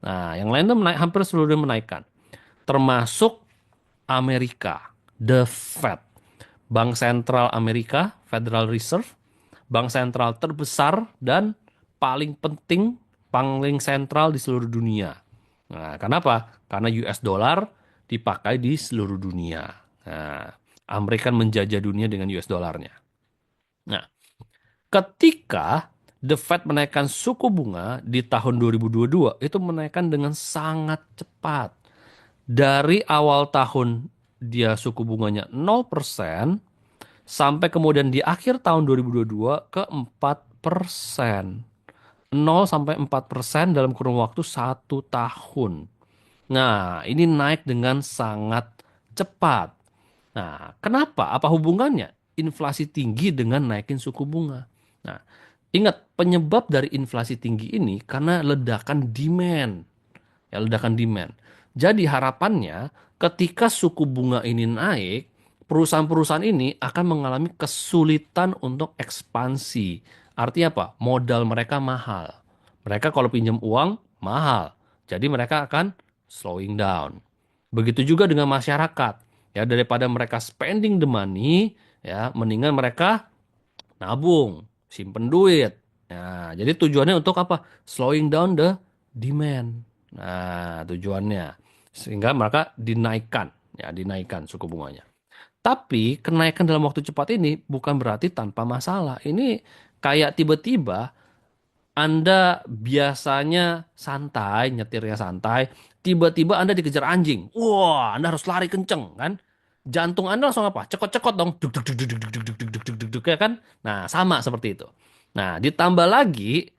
Nah, yang lain itu hampir seluruhnya menaikkan, termasuk Amerika, the Fed, Bank Sentral Amerika, Federal Reserve, bank sentral terbesar dan paling penting, paling sentral di seluruh dunia. Nah, kenapa? Karena US dollar dipakai di seluruh dunia. Nah, Amerika menjajah dunia dengan US dollarnya. Nah, ketika The Fed menaikkan suku bunga di tahun 2022 itu menaikkan dengan sangat cepat. Dari awal tahun dia suku bunganya 0% sampai kemudian di akhir tahun 2022 ke 4%. 0 sampai 4% dalam kurun waktu 1 tahun. Nah, ini naik dengan sangat cepat. Nah, kenapa? Apa hubungannya inflasi tinggi dengan naikin suku bunga? Nah, ingat penyebab dari inflasi tinggi ini karena ledakan demand. Ya, ledakan demand. Jadi harapannya ketika suku bunga ini naik, perusahaan-perusahaan ini akan mengalami kesulitan untuk ekspansi. Artinya apa? Modal mereka mahal. Mereka kalau pinjam uang mahal. Jadi mereka akan slowing down. Begitu juga dengan masyarakat. Ya, daripada mereka spending the money, ya, mendingan mereka nabung, simpen duit. Nah, jadi tujuannya untuk apa? Slowing down the demand. Nah, tujuannya sehingga mereka dinaikkan, ya, dinaikkan suku bunganya. Tapi kenaikan dalam waktu cepat ini bukan berarti tanpa masalah. Ini kayak tiba-tiba Anda biasanya santai, nyetirnya santai, tiba-tiba Anda dikejar anjing. Wah, Anda harus lari kenceng kan? Jantung Anda langsung apa? Cekot-cekot dong. Duk duk duk duk duk duk duk duk duk duk duk duk, ya kan? Nah, sama seperti itu. Nah, ditambah lagi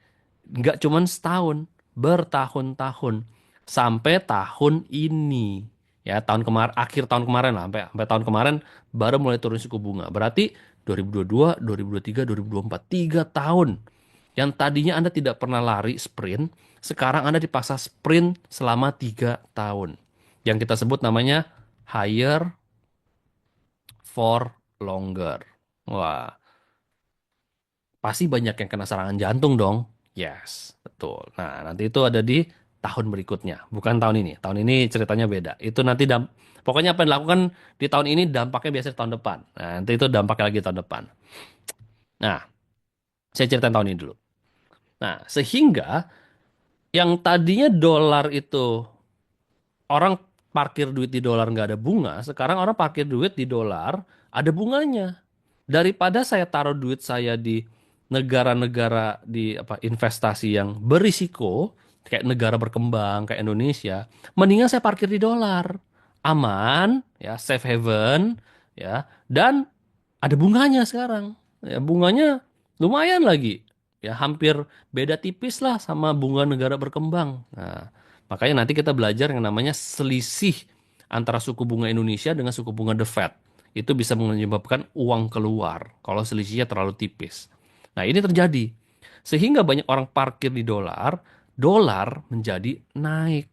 nggak cuman setahun, bertahun-tahun sampai tahun ini. Ya, tahun kemarin, akhir tahun kemarin lah, sampai tahun kemarin baru mulai turun suku bunga. Berarti 2022, 2023, 2024, 3 tahun. Yang tadinya Anda tidak pernah lari sprint, sekarang Anda dipaksa sprint selama 3 tahun. Yang kita sebut namanya higher for longer. Wah, pasti banyak yang kena serangan jantung dong. Yes, betul. Nah, nanti itu ada di tahun berikutnya, bukan tahun ini. Tahun ini ceritanya beda. Itu nanti pokoknya apa yang dilakukan di tahun ini dampaknya biasanya tahun depan. Nah, nanti itu dampaknya lagi tahun depan. Nah, saya ceritain tahun ini dulu. Nah, sehingga yang tadinya dolar itu orang parkir duit di dolar nggak ada bunga, sekarang orang parkir duit di dolar ada bunganya. Daripada saya taruh duit saya di negara-negara di apa investasi yang berisiko kayak negara berkembang kayak Indonesia, mendingan saya parkir di dolar. Aman, ya, safe haven, ya, dan ada bunganya sekarang. Ya, bunganya lumayan lagi. Ya, hampir beda tipis lah sama bunga negara berkembang. Nah, makanya nanti kita belajar yang namanya selisih antara suku bunga Indonesia dengan suku bunga The Fed. Itu bisa menyebabkan uang keluar kalau selisihnya terlalu tipis. Nah, ini terjadi. Sehingga banyak orang parkir di dolar, dolar menjadi naik.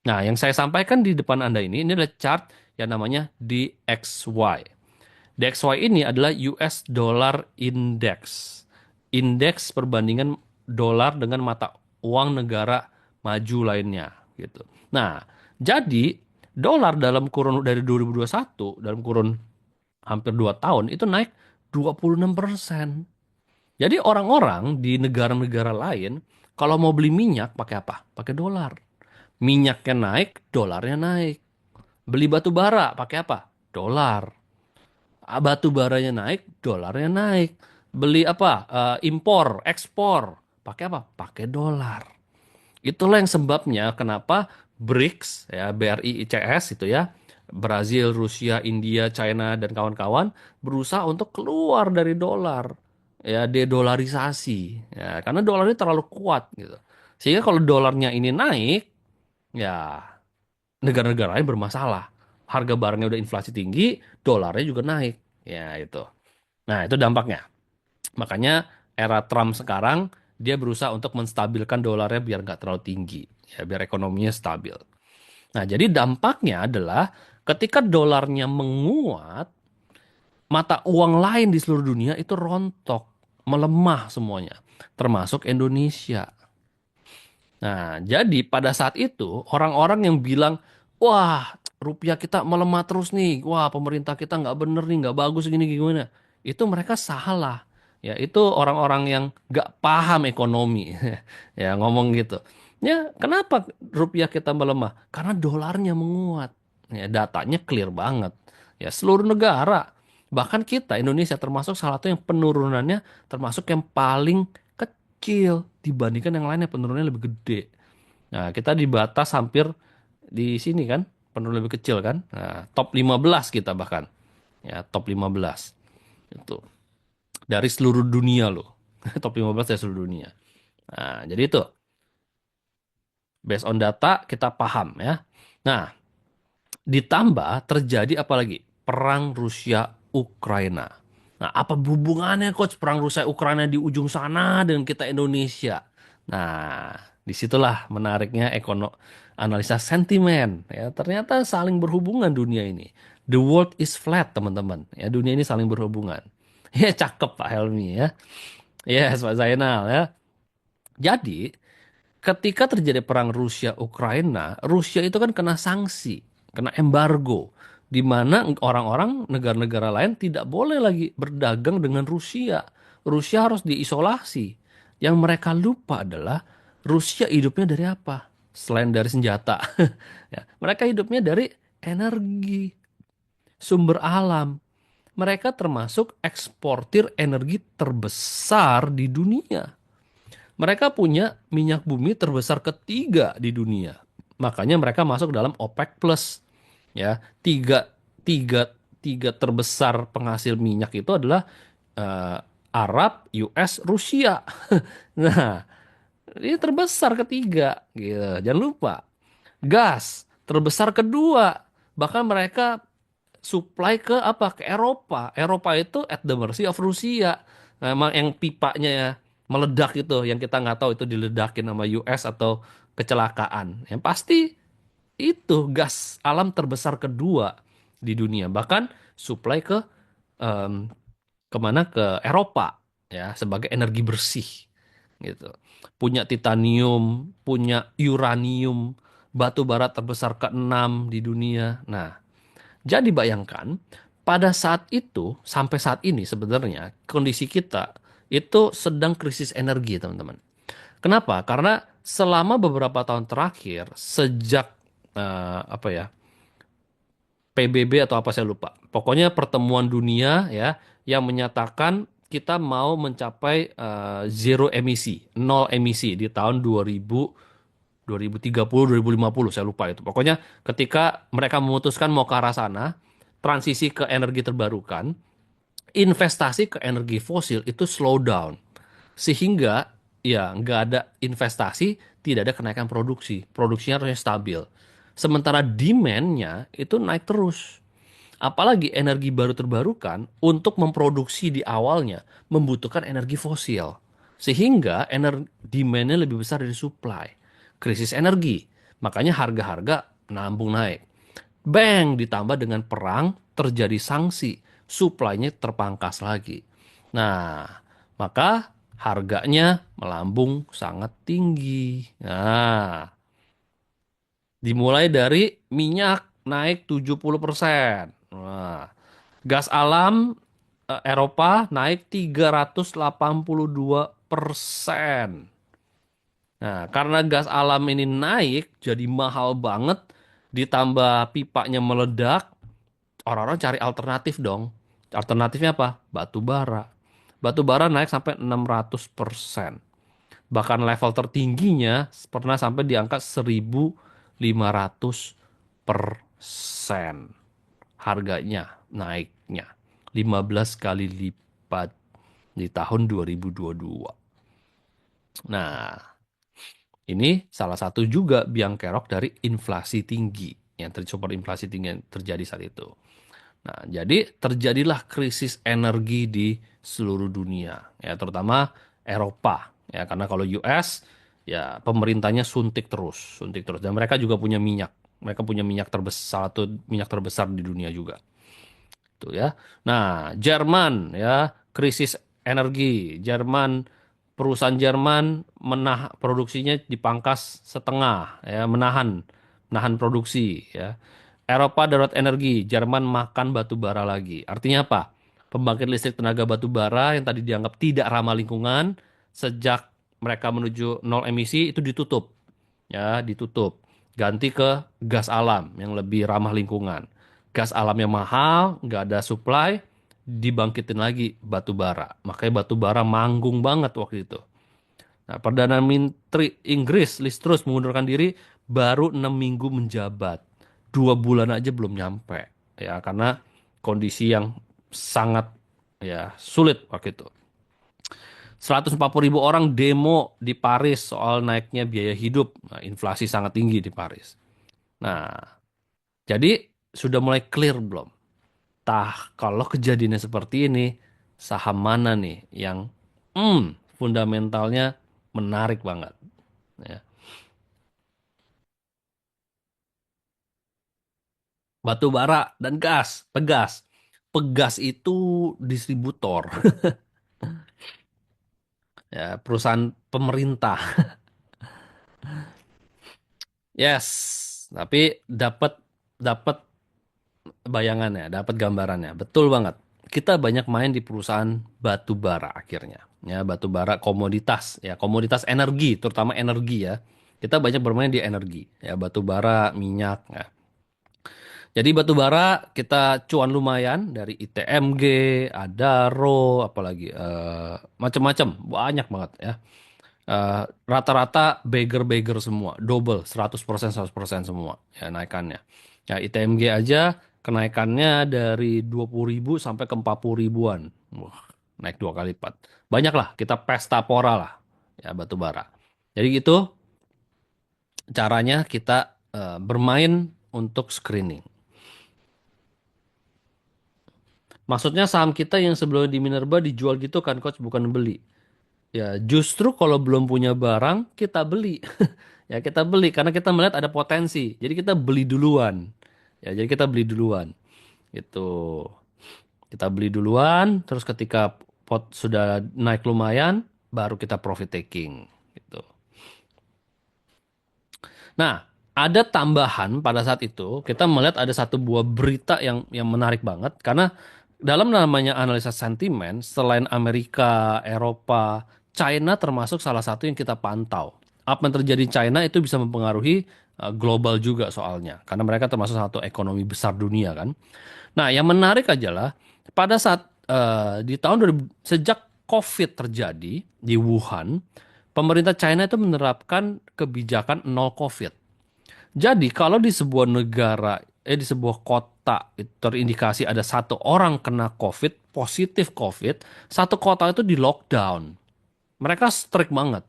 Nah, yang saya sampaikan di depan Anda ini adalah chart yang namanya DXY. DXY ini adalah US Dollar Index. Indeks perbandingan dolar dengan mata uang negara maju lainnya gitu. Nah, jadi dolar dalam kurun dari 2021 dalam kurun hampir 2 tahun itu naik 26%. Jadi orang-orang di negara-negara lain kalau mau beli minyak pakai apa? Pakai dolar. Minyaknya naik, dolarnya naik. Beli batu bara pakai apa? Dolar. Batu baranya naik, dolarnya naik. Beli apa? Impor, ekspor. Pakai apa? Pakai dolar. Itulah yang sebabnya kenapa BRICS, ya, BRICS itu ya, Brazil, Rusia, India, China, dan kawan-kawan berusaha untuk keluar dari dolar. Ya, dedolarisasi. Ya, karena dolar ini terlalu kuat gitu. Sehingga kalau dolarnya ini naik, ya negara-negara lain bermasalah. Harga barangnya udah inflasi tinggi, dolarnya juga naik. Ya, itu. Nah, itu dampaknya. Makanya era Trump sekarang dia berusaha untuk menstabilkan dolarnya biar nggak terlalu tinggi, ya biar ekonominya stabil. Nah, jadi dampaknya adalah ketika dolarnya menguat, mata uang lain di seluruh dunia itu rontok, melemah semuanya, termasuk Indonesia. Nah, jadi pada saat itu orang-orang yang bilang, wah rupiah kita melemah terus nih, wah pemerintah kita nggak bener nih, nggak bagus gini gimana, itu mereka salah. Ya, itu orang-orang yang nggak paham ekonomi, ya ngomong gitu. Ya, kenapa rupiah kita melemah? Karena dolarnya menguat. Ya, datanya clear banget. Ya, seluruh negara, bahkan kita Indonesia termasuk salah satu yang penurunannya termasuk yang paling kecil dibandingkan yang lainnya penurunannya lebih gede. Nah, kita di batas hampir di sini kan, penurunan lebih kecil kan. Nah, top 15 kita bahkan. Ya, top 15. Itu dari seluruh dunia loh. Top 15 dari seluruh dunia. Nah, jadi itu based on data kita paham ya. Nah, ditambah terjadi apa lagi? Perang Rusia Ukraina. Nah, apa hubungannya coach perang Rusia Ukraina di ujung sana dengan kita Indonesia? Nah, disitulah menariknya analisa sentimen. Ya, ternyata saling berhubungan dunia ini. The world is flat, teman-teman. Ya, dunia ini saling berhubungan. Ya, cakep Pak Helmi ya. Yes, Pak Zainal ya. Jadi, ketika terjadi perang Rusia-Ukraina, Rusia itu kan kena sanksi, kena embargo, di mana orang-orang negara-negara lain tidak boleh lagi berdagang dengan Rusia. Rusia harus diisolasi. Yang mereka lupa adalah Rusia hidupnya dari apa? Selain dari senjata. Ya, mereka hidupnya dari energi, sumber alam. Mereka termasuk eksportir energi terbesar di dunia. Mereka punya minyak bumi terbesar ketiga di dunia. Makanya mereka masuk dalam OPEC Plus. Ya, tiga, tiga, tiga terbesar penghasil minyak itu adalah eh, Arab, US, Rusia. Nah, ini terbesar ketiga. Gitu. Jangan lupa. Gas terbesar kedua. Bahkan mereka supply ke apa? Ke Eropa. Eropa itu at the mercy of Rusia. Nah, emang yang pipanya ya meledak itu, yang kita nggak tahu itu diledakin sama US atau kecelakaan. Yang pasti itu gas alam terbesar kedua di dunia. Bahkan supply ke em, kemana? Ke Eropa ya sebagai energi bersih. gitu. Punya titanium, punya uranium, batu bara terbesar keenam di dunia. Nah, jadi bayangkan pada saat itu sampai saat ini sebenarnya kondisi kita itu sedang krisis energi, teman-teman. Kenapa? Karena selama beberapa tahun terakhir sejak apa ya, PBB atau apa saya lupa. Pokoknya pertemuan dunia ya yang menyatakan kita mau mencapai zero emisi, nol emisi di tahun 2030, 2050, saya lupa itu. Pokoknya ketika mereka memutuskan mau ke arah sana, transisi ke energi terbarukan, investasi ke energi fosil itu slow down. Sehingga ya nggak ada investasi, tidak ada kenaikan produksi. Produksinya harusnya stabil. Sementara demand-nya itu naik terus. Apalagi energi baru terbarukan untuk memproduksi di awalnya membutuhkan energi fosil. Sehingga demand-nya lebih besar dari supply. Krisis energi. Makanya harga-harga nambung naik. Bang, ditambah dengan perang, terjadi sanksi. Supply-nya terpangkas lagi. Nah, maka harganya melambung sangat tinggi. Nah, dimulai dari minyak naik 70%. Nah, gas alam Eropa naik 382%. Nah, karena gas alam ini naik jadi mahal banget, ditambah pipanya meledak, orang-orang cari alternatif dong. Alternatifnya apa? Batu bara. Batu bara naik sampai 600%. Bahkan level tertingginya pernah sampai di angka 1.500% harganya naiknya. 15 kali lipat di tahun 2022. Nah, ini salah satu juga biang kerok dari inflasi tinggi yang super inflasi tinggi yang terjadi saat itu. Nah, jadi terjadilah krisis energi di seluruh dunia, ya terutama Eropa, ya karena kalau US ya pemerintahnya suntik terus, dan mereka juga punya minyak, mereka punya minyak terbesar, satu minyak terbesar di dunia juga, tuh ya. Nah, Jerman ya krisis energi, perusahaan Jerman produksinya dipangkas setengah, ya menahan menahan produksi, ya. Eropa darurat energi, Jerman makan batu bara lagi. Artinya apa? Pembangkit listrik tenaga batu bara yang tadi dianggap tidak ramah lingkungan, sejak mereka menuju nol emisi itu ditutup. Ya, ditutup. Ganti ke gas alam yang lebih ramah lingkungan. Gas alam yang mahal, nggak ada supply, dibangkitin lagi batu bara. Makanya batu bara manggung banget waktu itu. Nah, Perdana Menteri Inggris Liz Truss mengundurkan diri baru 6 minggu menjabat. 2 bulan aja belum nyampe. Ya, karena kondisi yang sangat ya sulit waktu itu. 140.000 orang demo di Paris soal naiknya biaya hidup. Nah, inflasi sangat tinggi di Paris. Nah, jadi sudah mulai clear belum? Kalau kejadiannya seperti ini, saham mana nih yang fundamentalnya menarik banget? Ya. Batu bara dan gas, Pegas. Pegas itu distributor, ya, perusahaan pemerintah. Yes, tapi dapat dapat bayangannya, dapat gambarannya. Betul banget. Kita banyak main di perusahaan batu bara akhirnya. Ya, batu bara komoditas, ya, komoditas energi, terutama energi ya. Kita banyak bermain di energi, ya, batu bara, minyak, ya. Jadi batu bara kita cuan lumayan dari ITMG, Adaro, apalagi macam-macam, banyak banget ya. Rata-rata beggar-beggar semua, double 100% 100% semua ya naikannya. Ya ITMG aja kenaikannya dari 20.000 sampai ke 40 ribuan. Wah, naik 2 kali lipat. Banyak lah, kita pesta pora lah ya batu bara. Jadi gitu caranya kita bermain untuk screening. Maksudnya saham kita yang sebelumnya di Minerba dijual gitu kan coach, bukan beli. Ya justru kalau belum punya barang kita beli. Ya kita beli karena kita melihat ada potensi. Jadi kita beli duluan. Ya jadi kita beli duluan. Itu kita beli duluan terus ketika pot sudah naik lumayan baru kita profit taking gitu. Nah, ada tambahan pada saat itu kita melihat ada satu buah berita yang menarik banget karena dalam namanya analisa sentimen selain Amerika, Eropa, China termasuk salah satu yang kita pantau. Apa yang terjadi di China itu bisa mempengaruhi global juga soalnya karena mereka termasuk satu ekonomi besar dunia kan. Nah, yang menarik adalah pada saat di tahun 2000, sejak COVID terjadi di Wuhan, pemerintah China itu menerapkan kebijakan nol COVID. Jadi kalau di sebuah negara, di sebuah kota itu terindikasi ada satu orang kena COVID, positif COVID, satu kota itu di lockdown. Mereka strict banget.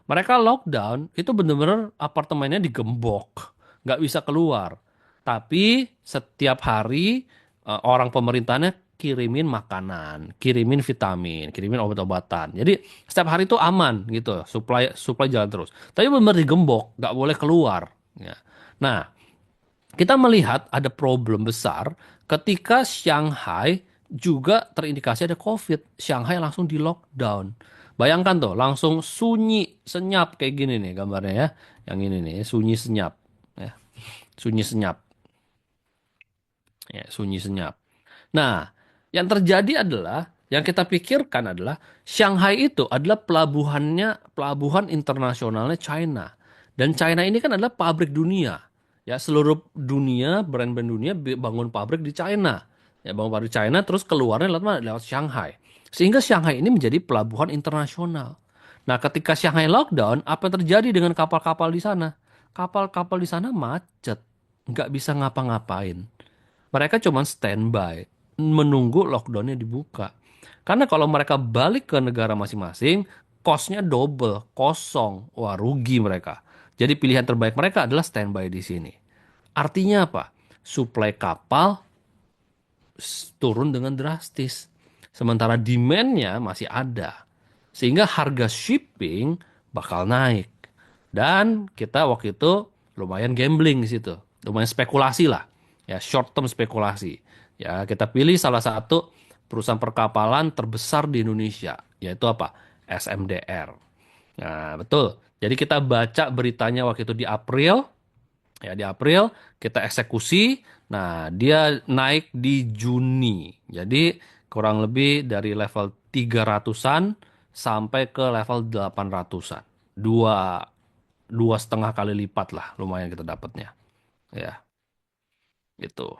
Mereka lockdown itu bener-bener apartemennya digembok, nggak bisa keluar. Tapi setiap hari orang pemerintahnya kirimin makanan, kirimin vitamin, kirimin obat-obatan. Jadi setiap hari itu aman gitu, supply supply jalan terus. Tapi benar digembok, nggak boleh keluar. Ya. Nah, kita melihat ada problem besar ketika Shanghai juga terindikasi ada COVID. Shanghai langsung di lockdown. Bayangkan tuh, langsung sunyi, senyap kayak gini nih gambarnya ya. Yang ini nih, sunyi senyap. Ya, sunyi senyap. Ya, sunyi senyap. Nah, yang terjadi adalah, yang kita pikirkan adalah Shanghai itu adalah pelabuhan internasionalnya China. Dan China ini kan adalah pabrik dunia. Ya, seluruh dunia, brand-brand dunia bangun pabrik di China. Ya, bangun pabrik China terus keluarnya lewat mana? Lewat Shanghai. Sehingga Shanghai ini menjadi pelabuhan internasional. Nah, ketika Shanghai lockdown, apa yang terjadi dengan kapal-kapal di sana? Kapal-kapal di sana macet, nggak bisa ngapa-ngapain. Mereka cuma standby, menunggu lockdownnya dibuka. Karena kalau mereka balik ke negara masing-masing, cost-nya double, kosong. Wah, rugi mereka. Jadi pilihan terbaik mereka adalah standby di sini. Artinya apa? Suplai kapal turun dengan drastis. Sementara demand-nya masih ada. Sehingga harga shipping bakal naik. Dan kita waktu itu lumayan gambling di situ. Lumayan spekulasi lah. Ya, short term spekulasi. Ya, kita pilih salah satu perusahaan perkapalan terbesar di Indonesia, yaitu apa? SMDR. Nah, betul. Jadi kita baca beritanya waktu itu di April, ya di April kita eksekusi. Nah, dia naik di Juni. Jadi kurang lebih dari level 300-an sampai ke level 800-an. Dua dua setengah kali lipat lah lumayan kita dapatnya. Ya, gitu.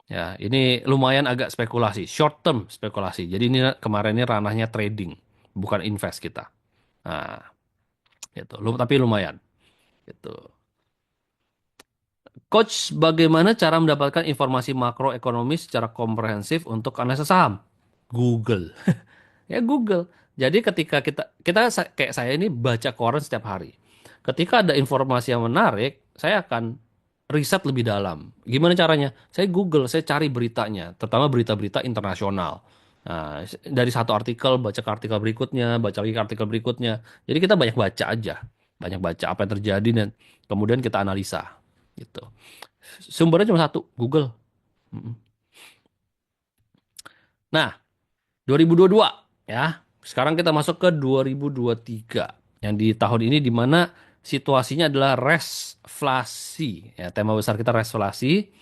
Ya, ini lumayan agak spekulasi, short term spekulasi. Jadi ini kemarin ini ranahnya trading, bukan invest kita. Nah, gitu. Tapi lumayan, gitu. Coach, bagaimana cara mendapatkan informasi makroekonomi secara komprehensif untuk analisa saham? Google. Ya Google. Jadi ketika kayak saya ini baca koran setiap hari. Ketika ada informasi yang menarik, saya akan riset lebih dalam. Gimana caranya? Saya Google, saya cari beritanya, terutama berita-berita internasional. Nah, dari satu artikel baca ke artikel berikutnya, baca lagi ke artikel berikutnya. Jadi kita banyak baca aja, banyak baca apa yang terjadi dan kemudian kita analisa gitu. Sumbernya cuma satu, Google. Mm-mm. Nah, 2022 ya. Sekarang kita masuk ke 2023 yang di tahun ini di mana situasinya adalah resflasi. Ya, tema besar kita resflasi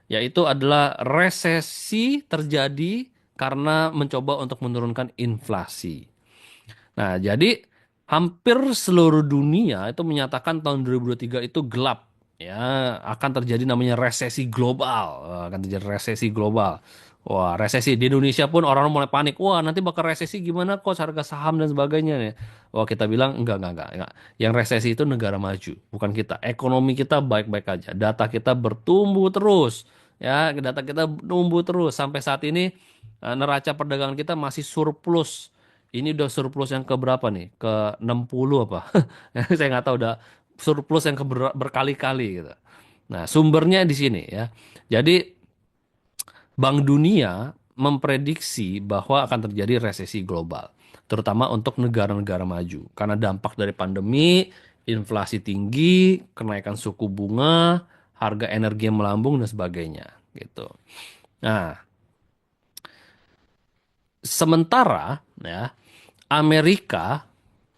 yaitu adalah resesi terjadi karena mencoba untuk menurunkan inflasi. Nah, jadi hampir seluruh dunia itu menyatakan tahun 2023 itu gelap. Ya, akan terjadi namanya resesi global. Akan terjadi resesi global. Wah, resesi di Indonesia pun orang mulai panik. Wah, nanti bakal resesi gimana kok harga saham dan sebagainya nih. Wah, kita bilang enggak. Yang resesi itu negara maju, bukan kita. Ekonomi kita baik-baik aja. Data kita bertumbuh terus. Ya, data kita tumbuh terus sampai saat ini neraca perdagangan kita masih surplus. Ini udah surplus yang ke berapa nih? Ke 60 apa? Saya nggak tahu udah surplus yang berkali-kali gitu. Nah, sumbernya di sini ya. Jadi Bank Dunia memprediksi bahwa akan terjadi resesi global, terutama untuk negara-negara maju karena dampak dari pandemi, inflasi tinggi, kenaikan suku bunga, harga energi yang melambung dan sebagainya gitu. Nah, sementara ya Amerika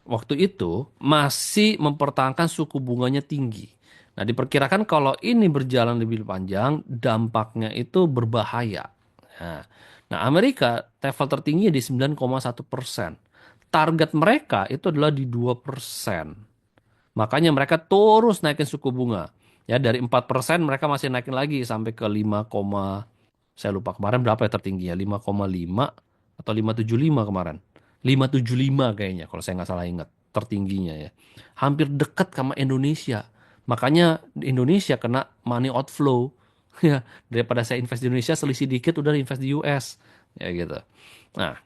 waktu itu masih mempertahankan suku bunganya tinggi. Nah, diperkirakan kalau ini berjalan lebih panjang, dampaknya itu berbahaya. Nah, nah, Amerika level tertinggi di 9,1%. Target mereka itu adalah di 2%. Makanya mereka terus naikin suku bunga. Ya, dari 4% mereka masih naikin lagi sampai ke 5, saya lupa kemarin berapa ya tertingginya, 5,5 atau 5,75 kemarin. 5,75 kayaknya kalau saya nggak salah ingat tertingginya ya. Hampir dekat sama Indonesia. Makanya Indonesia kena money outflow. Ya, daripada saya invest di Indonesia selisih dikit udah invest di US. Ya gitu. Nah,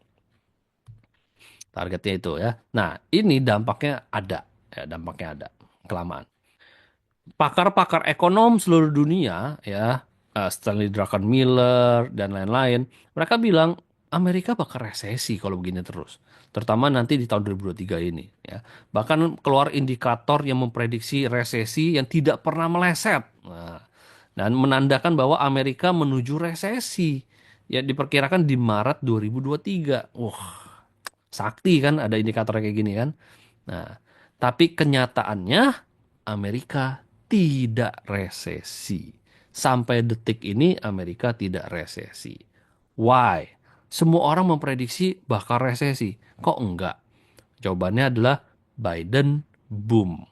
targetnya itu ya. Nah, ini dampaknya ada. Ya, dampaknya ada. Kelamaan. Pakar-pakar ekonom seluruh dunia ya, Stanley Druckenmiller dan lain-lain, mereka bilang Amerika bakal resesi kalau begini terus. Terutama nanti di tahun 2023 ini ya. Bahkan keluar indikator yang memprediksi resesi yang tidak pernah meleset. Nah, dan menandakan bahwa Amerika menuju resesi. Ya diperkirakan di Maret 2023. Wah, sakti kan ada indikator kayak gini kan. Nah, tapi kenyataannya Amerika tidak resesi. Sampai detik ini Amerika tidak resesi. Why? Semua orang memprediksi bakal resesi. Kok enggak? Jawabannya adalah Biden boom.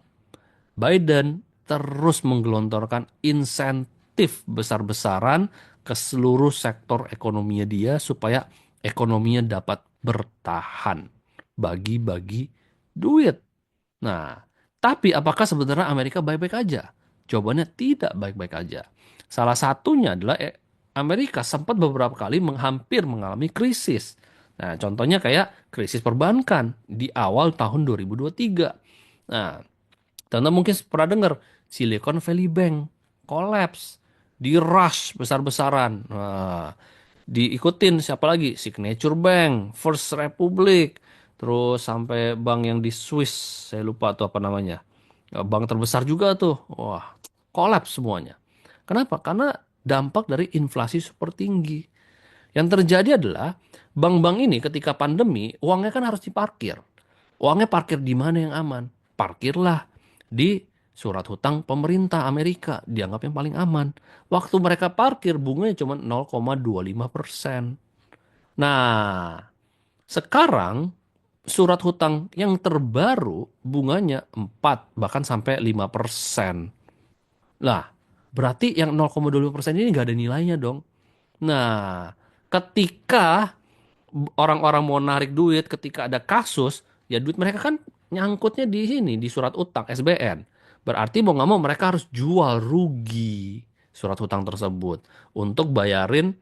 Biden terus menggelontorkan insentif besar-besaran ke seluruh sektor ekonominya dia supaya ekonominya dapat bertahan. Bagi-bagi duit. Nah, tapi apakah sebenarnya Amerika baik-baik aja? Jawabannya tidak baik-baik aja. Salah satunya adalah Amerika sempat beberapa kali hampir mengalami krisis. Nah, contohnya kayak krisis perbankan di awal tahun 2023. Nah, Tanda mungkin pernah dengar Silicon Valley Bank collapse, di rush besar-besaran. Nah, diikutin siapa lagi? Signature Bank, First Republic, terus sampai bank yang di Swiss, saya lupa tuh apa namanya. Bank terbesar juga tuh. Wah, collapse semuanya. Kenapa? Karena dampak dari inflasi super tinggi. Yang terjadi adalah bank-bank ini ketika pandemi uangnya kan harus diparkir. Uangnya parkir di mana yang aman? Parkirlah di surat hutang pemerintah Amerika, dianggap yang paling aman. Waktu mereka parkir bunganya cuma 0,25%. Nah, sekarang surat hutang yang terbaru bunganya 4 bahkan sampai 5%. Lah, berarti yang 0,25% ini nggak ada nilainya dong. Nah, ketika orang-orang mau narik duit, ketika ada kasus, ya duit mereka kan nyangkutnya di sini, di surat utang SBN. Berarti mau nggak mau mereka harus jual rugi surat hutang tersebut untuk bayarin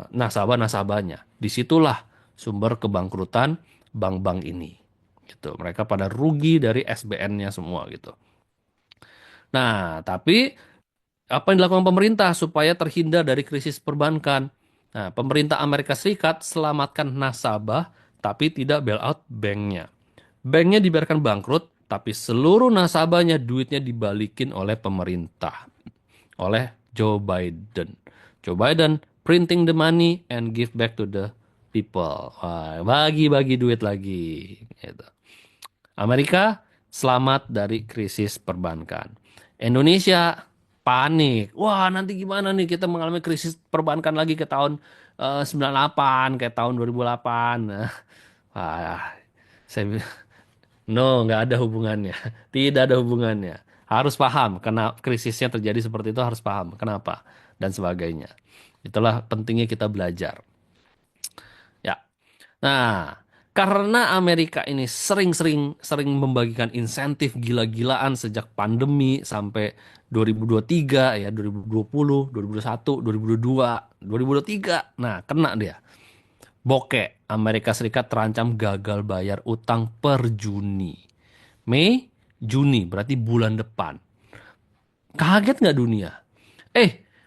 nasabah-nasabahnya. Disitulah sumber kebangkrutan bank-bank ini. Gitu. Mereka pada rugi dari SBN-nya semua gitu. Nah, tapi apa yang dilakukan pemerintah supaya terhindar dari krisis perbankan? Nah, pemerintah Amerika Serikat selamatkan nasabah tapi tidak bailout banknya. Banknya dibiarkan bangkrut, tapi seluruh nasabahnya duitnya dibalikin oleh pemerintah, oleh Joe Biden. Joe Biden printing the money and give back to the people. Wah, bagi-bagi duit lagi. Gitu. Amerika selamat dari krisis perbankan. Indonesia panik. Wah, nanti gimana nih kita mengalami krisis perbankan lagi ke tahun 98, kayak tahun 2008. Nah, wah, saya no, nggak ada hubungannya. Tidak ada hubungannya. Harus paham karena krisisnya terjadi seperti itu, harus paham kenapa dan sebagainya. Itulah pentingnya kita belajar. Ya. Nah, karena Amerika ini sering membagikan insentif gila-gilaan sejak pandemi sampai 2023 ya, 2020, 2021, 2022, 2023. Nah, kena dia. Bokek, Amerika Serikat terancam gagal bayar utang per Juni. Mei, Juni, berarti bulan depan. Kaget nggak dunia?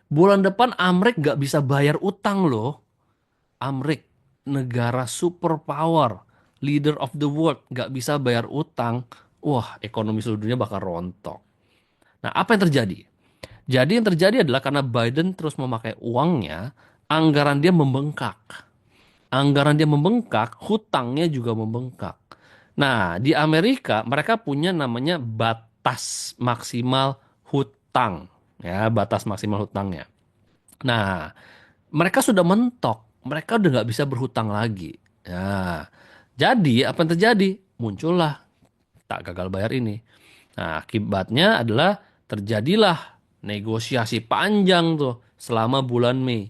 Bulan depan Amrik nggak bisa bayar utang loh. Amrik, negara superpower, leader of the world, nggak bisa bayar utang. Wah, ekonomi seluruh dunia bakal rontok. Nah, apa yang terjadi? Jadi yang terjadi adalah karena Biden terus memakai uangnya, anggaran dia membengkak. Anggaran dia membengkak, hutangnya juga membengkak. Nah, di Amerika mereka punya namanya batas maksimal hutang, ya, batas maksimal hutangnya. Nah, mereka sudah mentok, mereka udah nggak bisa berhutang lagi. Nah, jadi apa yang terjadi? Muncullah tak gagal bayar ini. Nah, akibatnya adalah terjadilah negosiasi panjang tuh selama bulan Mei.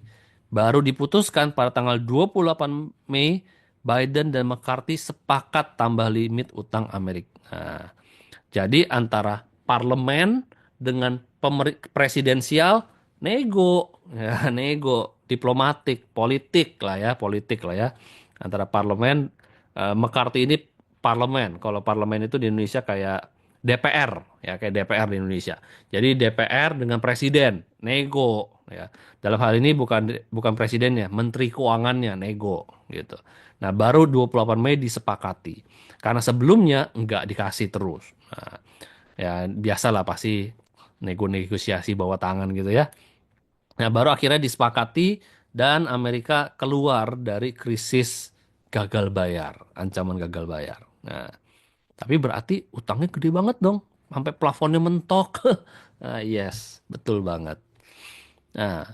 Baru diputuskan pada tanggal 28 Mei, Biden dan McCarthy sepakat tambah limit utang Amerika. Nah, jadi antara parlemen dengan presidensial nego, ya, nego diplomatik, politik lah ya. Antara parlemen, McCarthy ini parlemen. Kalau parlemen itu di Indonesia kayak DPR, ya kayak DPR di Indonesia. Jadi DPR dengan presiden nego, ya. Dalam hal ini bukan bukan presidennya, menteri keuangannya nego gitu. Nah, baru 28 Mei disepakati. Karena sebelumnya nggak dikasih terus. Nah, ya biasalah pasti negosiasi bawah tangan gitu ya. Nah, baru akhirnya disepakati dan Amerika keluar dari krisis gagal bayar, ancaman gagal bayar. Nah, tapi berarti utangnya gede banget dong, sampai plafonnya mentok. Nah, yes, betul banget. Nah,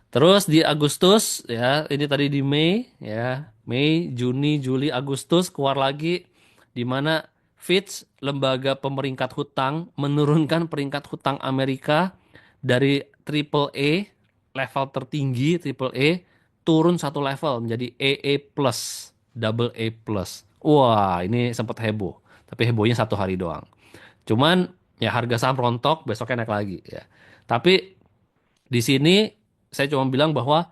terus di Agustus ya, ini tadi di Mei ya, Mei, Juni, Juli, Agustus keluar lagi di mana Fitch, lembaga pemeringkat hutang, menurunkan peringkat hutang Amerika dari triple A, level tertinggi triple A, turun satu level menjadi AA plus, double A plus. Wah, ini sempat heboh, tapi hebohnya satu hari doang. Cuman ya harga saham rontok, besoknya naik lagi ya. Tapi di sini saya cuma bilang bahwa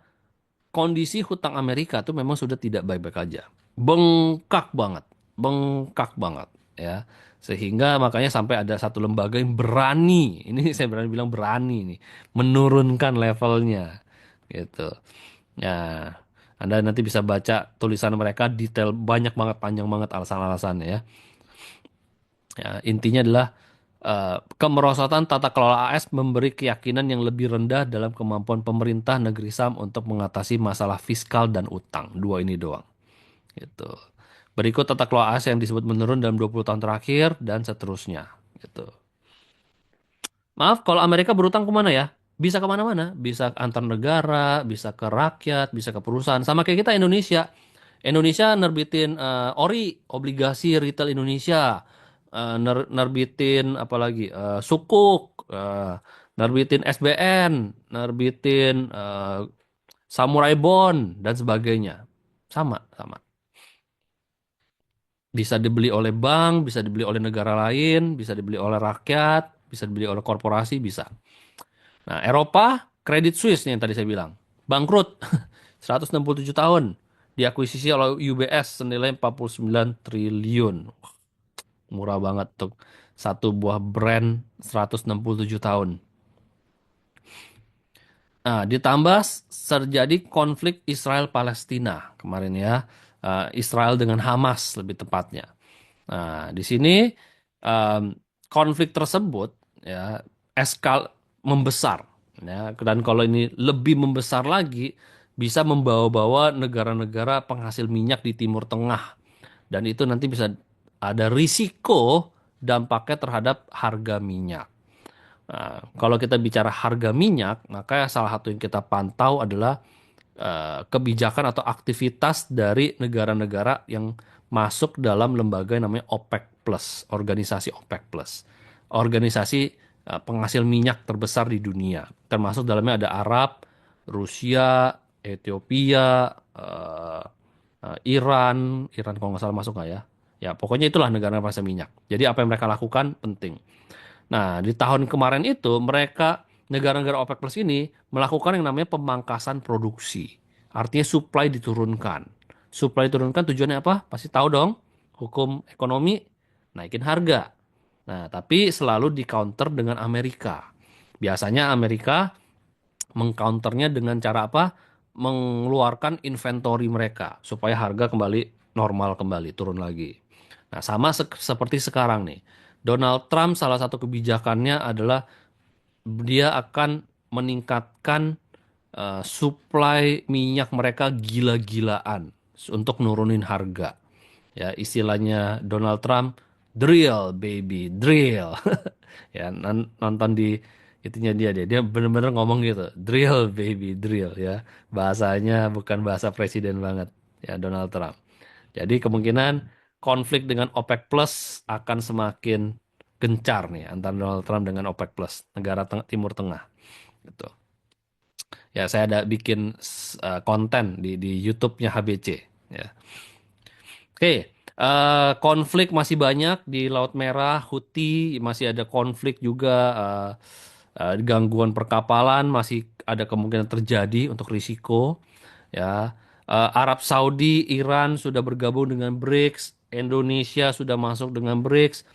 kondisi hutang Amerika tuh memang sudah tidak baik-baik aja. Bengkak banget ya. Sehingga makanya sampai ada satu lembaga yang berani, ini saya berani bilang berani nih, menurunkan levelnya gitu. Ya, Anda nanti bisa baca tulisan mereka detail banyak banget, panjang banget alasan-alasannya ya. Ya, intinya adalah kemerosotan tata kelola AS memberi keyakinan yang lebih rendah dalam kemampuan pemerintah negeri Sam untuk mengatasi masalah fiskal dan utang. Dua ini doang. Gitu. Berikut tata kelola AS yang disebut menurun dalam 20 tahun terakhir dan seterusnya. Gitu. Maaf, kalau Amerika berutang kemana ya? Bisa kemana-mana. Bisa ke antar negara, bisa ke rakyat, bisa ke perusahaan. Sama kayak kita Indonesia. Indonesia nerbitin ORI, obligasi retail Indonesia. Nerbitin apalagi sukuk, nerbitin SBN, nerbitin samurai bond dan sebagainya. Sama, sama. Bisa dibeli oleh bank, bisa dibeli oleh negara lain, bisa dibeli oleh rakyat, bisa dibeli oleh korporasi, bisa. Nah, Eropa, Credit Suisse nih yang tadi saya bilang. Bangkrut, 167 tahun. Diakuisisi oleh UBS senilai 49 triliun. Murah banget tuh. Satu buah brand 167 tahun. Nah, ditambah terjadi konflik Israel-Palestina kemarin ya. Israel dengan Hamas lebih tepatnya. Nah, di sini em, konflik tersebut ya membesar ya, dan kalau ini lebih membesar lagi bisa membawa-bawa negara-negara penghasil minyak di Timur Tengah, dan itu nanti bisa ada risiko dampaknya terhadap harga minyak. Nah, kalau kita bicara harga minyak, maka salah satu yang kita pantau adalah kebijakan atau aktivitas dari negara-negara yang masuk dalam lembaga yang namanya OPEC Plus, organisasi OPEC Plus, organisasi penghasil minyak terbesar di dunia, termasuk dalamnya ada Arab, Rusia, Ethiopia, Iran kalau nggak salah masuk nggak ya? Ya pokoknya itulah negara penghasil minyak. Jadi apa yang mereka lakukan penting. Nah, di tahun kemarin itu mereka negara-negara OPEC Plus ini melakukan yang namanya pemangkasan produksi. Artinya supply diturunkan. Supply diturunkan tujuannya apa? Pasti tahu dong. Hukum ekonomi naikin harga. Nah, tapi selalu di counter dengan Amerika. Biasanya Amerika mengcounternya dengan cara apa? Mengeluarkan inventory mereka supaya harga kembali normal kembali, turun lagi. Nah, sama seperti sekarang nih. Donald Trump salah satu kebijakannya adalah dia akan meningkatkan supply minyak mereka gila-gilaan untuk nurunin harga. Ya, istilahnya Donald Trump, drill baby, drill. Ya, nonton di itunya dia bener-bener ngomong gitu, drill baby, drill ya. Bahasanya bukan bahasa presiden banget ya Donald Trump. Jadi kemungkinan konflik dengan OPEC Plus akan semakin gencar nih antara Donald Trump dengan OPEC Plus, negara Timur Tengah gitu. Ya, saya ada bikin konten di YouTube-nya HBC ya. Oke, konflik masih banyak di Laut Merah, Houthi, masih ada konflik juga, gangguan perkapalan masih ada kemungkinan terjadi untuk risiko. Ya, Arab Saudi, Iran sudah bergabung dengan BRICS, Indonesia sudah masuk dengan BRICS.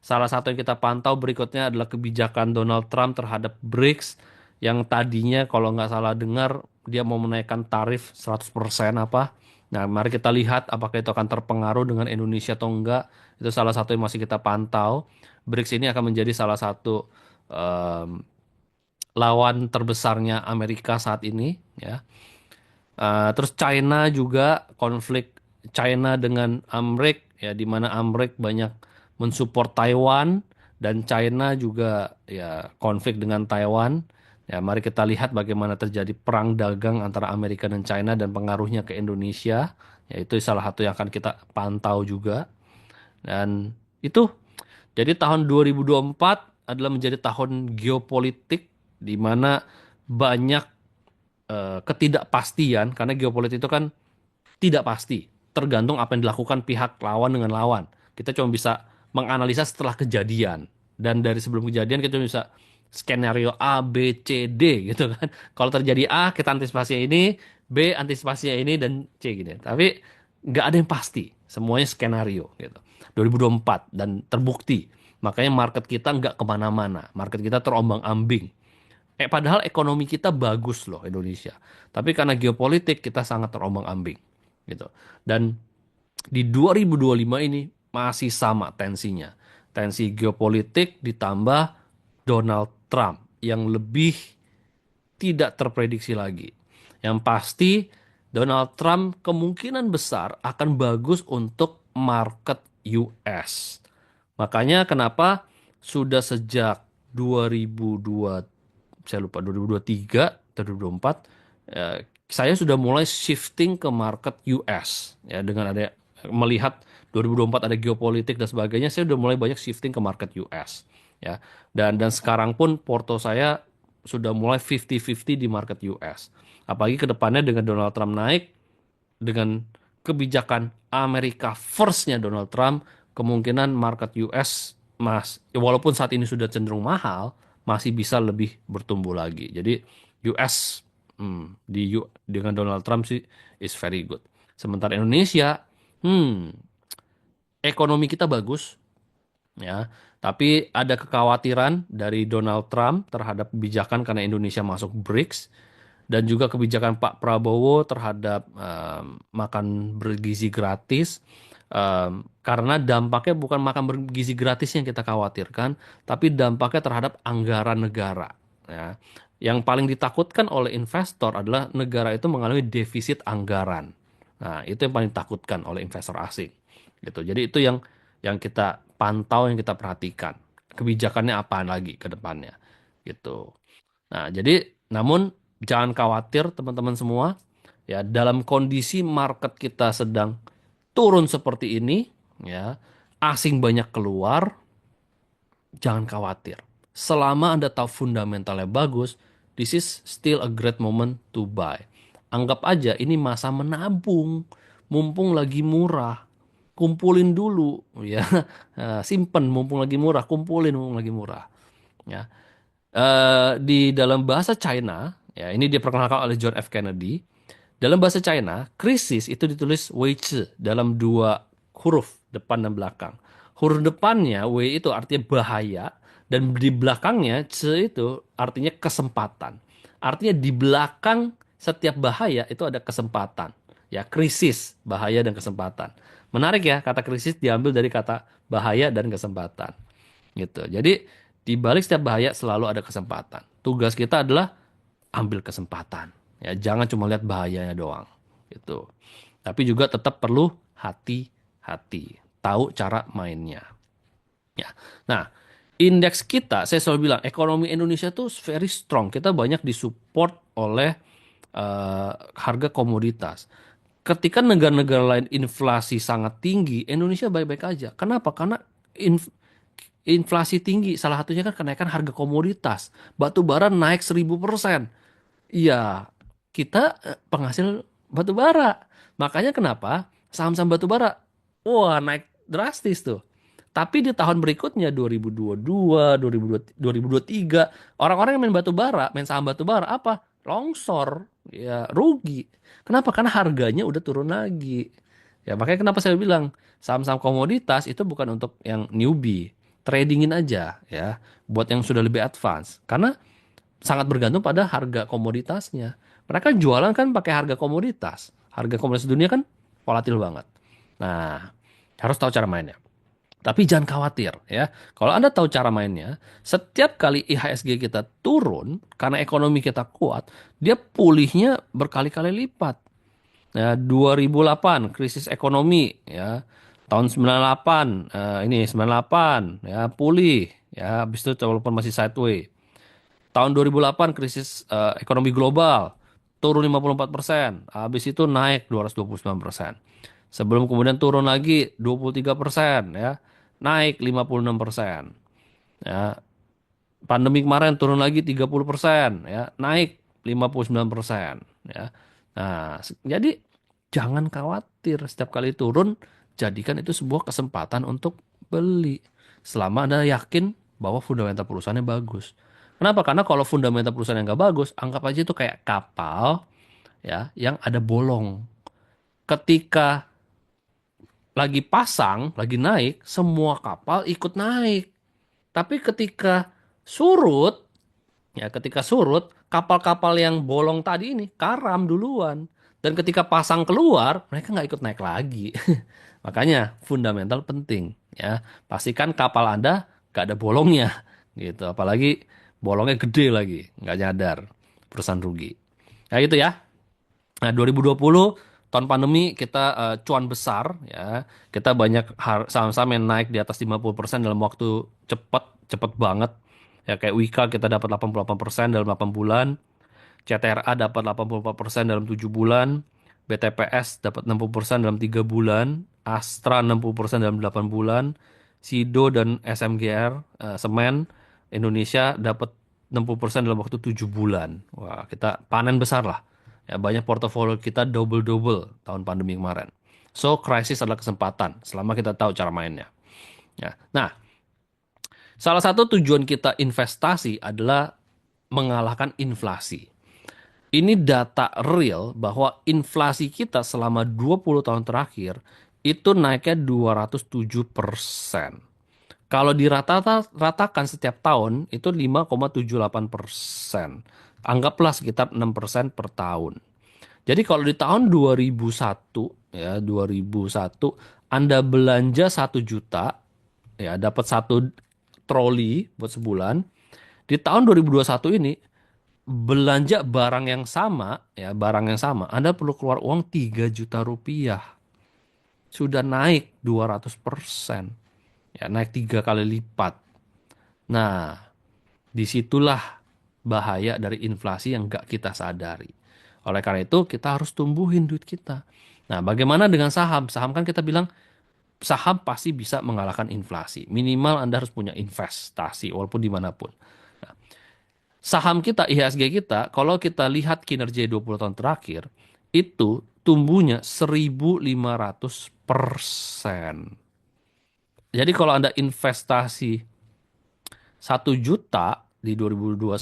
Salah satu yang kita pantau berikutnya adalah kebijakan Donald Trump terhadap BRICS yang tadinya kalau nggak salah dengar dia mau menaikkan tarif 100% apa. Nah, mari kita lihat apakah itu akan terpengaruh dengan Indonesia atau enggak. Itu salah satu yang masih kita pantau. BRICS ini akan menjadi salah satu em, lawan terbesarnya Amerika saat ini, ya. Terus China juga konflik China dengan Amrik ya di mana Amrik banyak mensupport Taiwan dan China juga ya konflik dengan Taiwan. Ya, mari kita lihat bagaimana terjadi perang dagang antara Amerika dan China dan pengaruhnya ke Indonesia. Ya, itu salah satu yang akan kita pantau juga. Dan itu jadi tahun 2024 adalah menjadi tahun geopolitik di mana banyak ketidakpastian karena geopolitik itu kan tidak pasti, tergantung apa yang dilakukan pihak lawan dengan lawan. Kita cuma bisa menganalisa setelah kejadian dan dari sebelum kejadian kita cuma bisa skenario A, B, C, D gitu kan. Kalau terjadi A kita antisipasinya ini, B antisipasinya ini dan C gitu. Tapi nggak ada yang pasti, semuanya skenario gitu. 2024 dan terbukti. Makanya market kita nggak kemana-mana, market kita terombang-ambing. Padahal ekonomi kita bagus loh Indonesia. Tapi karena geopolitik kita sangat terombang-ambing gitu. Dan di 2025 ini masih sama tensinya. Tensi geopolitik ditambah Donald Trump yang lebih tidak terprediksi lagi. Yang pasti Donald Trump kemungkinan besar akan bagus untuk market US. Makanya kenapa sudah sejak 2002 saya lupa 2023 atau 2024 saya sudah mulai shifting ke market US ya dengan ada melihat 2024 ada geopolitik dan sebagainya saya sudah mulai banyak shifting ke market US ya dan sekarang pun porto saya sudah mulai 50-50 di market US apalagi ke depannya dengan Donald Trump naik dengan kebijakan Amerika first-nya Donald Trump kemungkinan market US walaupun saat ini sudah cenderung mahal masih bisa lebih bertumbuh lagi. Jadi US dengan Donald Trump sih is very good. Sementara Indonesia, ekonomi kita bagus, ya, tapi ada kekhawatiran dari Donald Trump terhadap kebijakan karena Indonesia masuk BRICS dan juga kebijakan Pak Prabowo terhadap makan bergizi gratis. Karena dampaknya bukan makan bergizi gratis yang kita khawatirkan, tapi dampaknya terhadap anggaran negara. Ya. Yang paling ditakutkan oleh investor adalah negara itu mengalami defisit anggaran. Nah, itu yang paling ditakutkan oleh investor asing. Gitu. Jadi itu yang kita pantau, yang kita perhatikan. Kebijakannya apa lagi ke depannya. Gitu. Nah, jadi namun jangan khawatir teman-teman semua. Ya, dalam kondisi market kita sedang turun seperti ini, ya, asing banyak keluar, jangan khawatir. Selama Anda tahu fundamentalnya bagus, this is still a great moment to buy. Anggap aja ini masa menabung, mumpung lagi murah. Kumpulin dulu, ya, simpen mumpung lagi murah, kumpulin mumpung lagi murah. Ya, di dalam bahasa China, ya ini diperkenalkan oleh John F. Kennedy. Dalam bahasa China, krisis itu ditulis Wei Zi dalam dua huruf depan dan belakang. Huruf depannya W itu artinya bahaya dan di belakangnya C itu artinya kesempatan. Artinya di belakang setiap bahaya itu ada kesempatan. Ya, krisis, bahaya dan kesempatan. Menarik ya, kata krisis diambil dari kata bahaya dan kesempatan. Gitu. Jadi di balik setiap bahaya selalu ada kesempatan. Tugas kita adalah ambil kesempatan. Ya, jangan cuma lihat bahayanya doang. Gitu. Tapi juga tetap perlu hati-hati. hati, tahu cara mainnya. Ya. Nah, indeks kita, saya selalu bilang, ekonomi Indonesia tuh very strong. Kita banyak disupport oleh harga komoditas. Ketika negara-negara lain inflasi sangat tinggi, Indonesia baik-baik aja. Kenapa? Karena inflasi tinggi, salah satunya kan kenaikan harga komoditas. Batu bara naik 1000%. Iya, kita penghasil batu bara. Makanya kenapa saham-saham batu bara, wah naik drastis tuh. Tapi di tahun berikutnya 2022, 2023, orang-orang yang main batu bara, main saham batu bara apa? Longsor, ya rugi. Kenapa? Karena harganya udah turun lagi. Ya makanya kenapa saya bilang saham-saham komoditas itu bukan untuk yang newbie, tradingin aja ya, buat yang sudah lebih advance. Karena sangat bergantung pada harga komoditasnya. Mereka jualan kan pakai harga komoditas. Harga komoditas dunia kan volatil banget. Nah, harus tahu cara mainnya. Tapi jangan khawatir ya. Kalau Anda tahu cara mainnya, setiap kali IHSG kita turun karena ekonomi kita kuat, dia pulihnya berkali-kali lipat. Ya, 2008 krisis ekonomi ya. Tahun 98 ini 98 ya pulih ya habis itu walaupun masih sideways. Tahun 2008 krisis ekonomi global turun 54%, habis itu naik 229%. Sebelum kemudian turun lagi 23% ya, naik 56%. Ya, pandemi kemarin turun lagi 30% ya, naik 59% ya. Nah, jadi jangan khawatir setiap kali turun, jadikan itu sebuah kesempatan untuk beli selama Anda yakin bahwa fundamental perusahaannya bagus. Kenapa? Karena kalau fundamental perusahaan yang nggak bagus, anggap aja itu kayak kapal ya yang ada bolong. Ketika lagi pasang, lagi naik, semua kapal ikut naik. Tapi ketika surut, ya ketika surut, kapal-kapal yang bolong tadi ini karam duluan. Dan ketika pasang keluar, mereka nggak ikut naik lagi. Makanya fundamental penting ya. Pastikan kapal Anda nggak ada bolongnya gitu. Apalagi bolongnya gede lagi, nggak nyadar perusahaan rugi. Nah gitu ya. Nah, 2020 tahun pandemi kita cuan besar ya. Kita banyak saham-saham yang naik di atas 50% dalam waktu cepat, cepat banget. Ya kayak Wika kita dapat 88% dalam 8 bulan, CTRA dapat 84% dalam 7 bulan, BTPS dapat 60% dalam 3 bulan, Astra 60% dalam 8 bulan, Sido dan SMGR Semen Indonesia dapat 60% dalam waktu 7 bulan. Wah, kita panen besar lah. Ya, banyak portofolio kita double-double tahun pandemi kemarin. So, krisis adalah kesempatan selama kita tahu cara mainnya. Ya. Nah, salah satu tujuan kita investasi adalah mengalahkan inflasi. Ini data real bahwa inflasi kita selama 20 tahun terakhir itu naiknya 207%. Kalau diratakan setiap tahun itu 5,78%. Anggaplah sekitar 6% per tahun. Jadi kalau di tahun 2001 ya 2001 Anda belanja 1 juta ya dapat 1 troli buat sebulan. Di tahun 2021 ini belanja barang yang sama ya barang yang sama Anda perlu keluar uang 3 juta rupiah. Sudah naik 200%. Ya naik 3 kali lipat. Nah, disitulah bahaya dari inflasi yang gak kita sadari. Oleh karena itu, kita harus tumbuhin duit kita. Nah, bagaimana dengan saham? Saham kan kita bilang, saham pasti bisa mengalahkan inflasi. Minimal Anda harus punya investasi, walaupun dimanapun. Nah, saham kita, IHSG kita, kalau kita lihat kinerja 20 tahun terakhir, itu tumbuhnya 1500%. Jadi kalau Anda investasi 1 juta di 2021,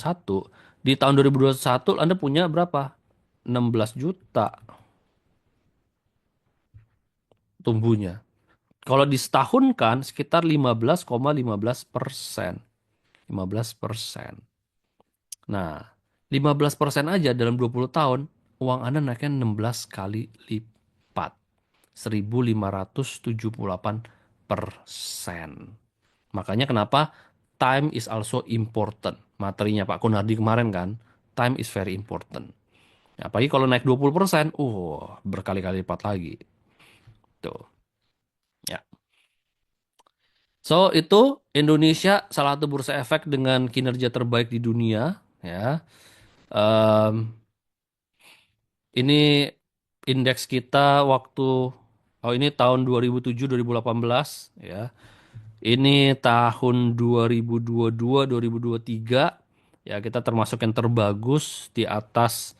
di tahun 2021 Anda punya berapa? 16 juta tumbuhnya. Kalau disetahunkan sekitar 15,15%. 15%. Nah, 15% aja dalam 20 tahun, uang Anda naiknya 16 kali lipat. 1578%. Makanya kenapa time is also important. Materinya Pak Kunardi kemarin kan, time is very important. Ya, apalagi kalau naik 20%, berkali-kali lipat lagi. Tuh. So itu Indonesia salah satu bursa efek dengan kinerja terbaik di dunia ya. Em, ini indeks kita waktu oh ini tahun 2007 2018 ya. Ini tahun 2022 2023 ya kita termasuk yang terbagus di atas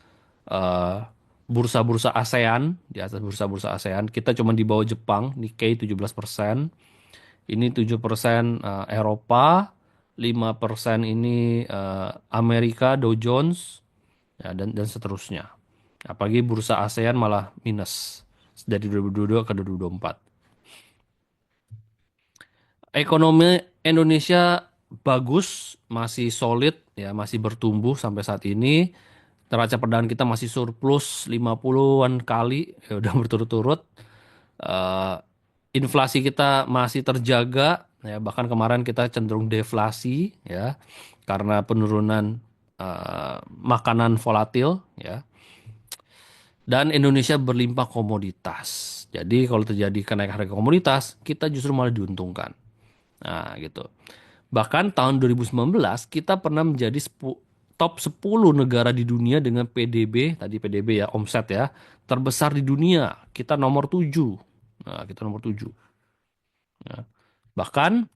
eh, bursa-bursa ASEAN, di atas bursa-bursa ASEAN. Kita cuma di bawah Jepang, Nikkei 17%. Ini 7% Eropa, 5% ini Amerika Dow Jones ya, dan seterusnya. Apalagi bursa ASEAN malah minus dari 2022 ke 2024. Ekonomi Indonesia bagus, masih solid ya, masih bertumbuh sampai saat ini. Neraca perdagangan kita masih surplus 50-an kali ya udah berturut-turut. Eh, inflasi kita masih terjaga ya, bahkan kemarin kita cenderung deflasi ya karena penurunan makanan volatil ya. Dan Indonesia berlimpah komoditas. Jadi kalau terjadi kenaikan harga komoditas, kita justru malah diuntungkan. Nah, gitu. Bahkan tahun 2019 kita pernah menjadi top 10 negara di dunia dengan PDB, tadi PDB ya, omset ya, terbesar di dunia. Kita nomor 7. Nah, kita nomor 7. Nah, bahkan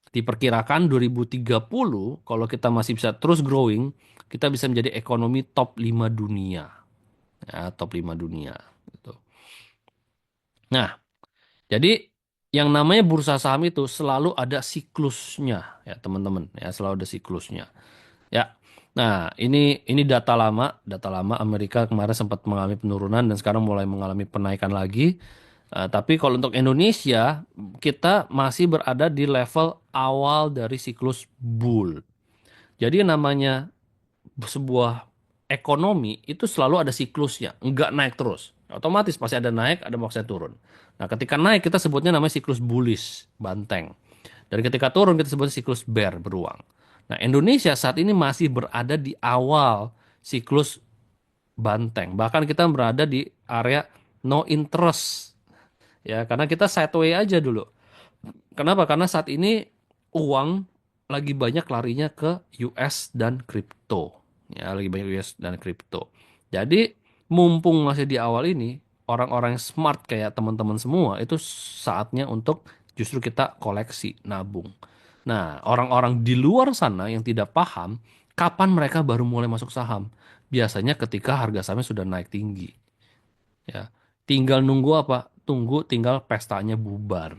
diperkirakan 2030 kalau kita masih bisa terus growing, kita bisa menjadi ekonomi top 5 dunia. Ya, top 5 dunia gitu. Nah, jadi yang namanya bursa saham itu selalu ada siklusnya ya, teman-teman, ya, selalu ada siklusnya. Ya. Nah, ini data lama Amerika kemarin sempat mengalami penurunan dan sekarang mulai mengalami penaikan lagi. Tapi kalau untuk Indonesia, kita masih berada di level awal dari siklus bull. Jadi yang namanya sebuah ekonomi itu selalu ada siklusnya, nggak naik terus. Otomatis pasti ada naik, ada maksudnya turun. Nah, ketika naik kita sebutnya namanya siklus bullish, banteng. Dan ketika turun kita sebutnya siklus bear, beruang. Nah, Indonesia saat ini masih berada di awal siklus banteng. Bahkan kita berada di area no interest. Ya, karena kita sideway aja dulu. Kenapa? Karena saat ini uang lagi banyak larinya ke US dan kripto. Ya, lagi banyak US dan kripto. Jadi, mumpung masih di awal ini, orang-orang yang smart kayak teman-teman semua, itu saatnya untuk justru kita koleksi, nabung. Nah, orang-orang di luar sana yang tidak paham, kapan mereka baru mulai masuk saham? Biasanya ketika harga sahamnya sudah naik tinggi. Ya, tinggal nunggu apa? Tunggu tinggal pestanya bubar.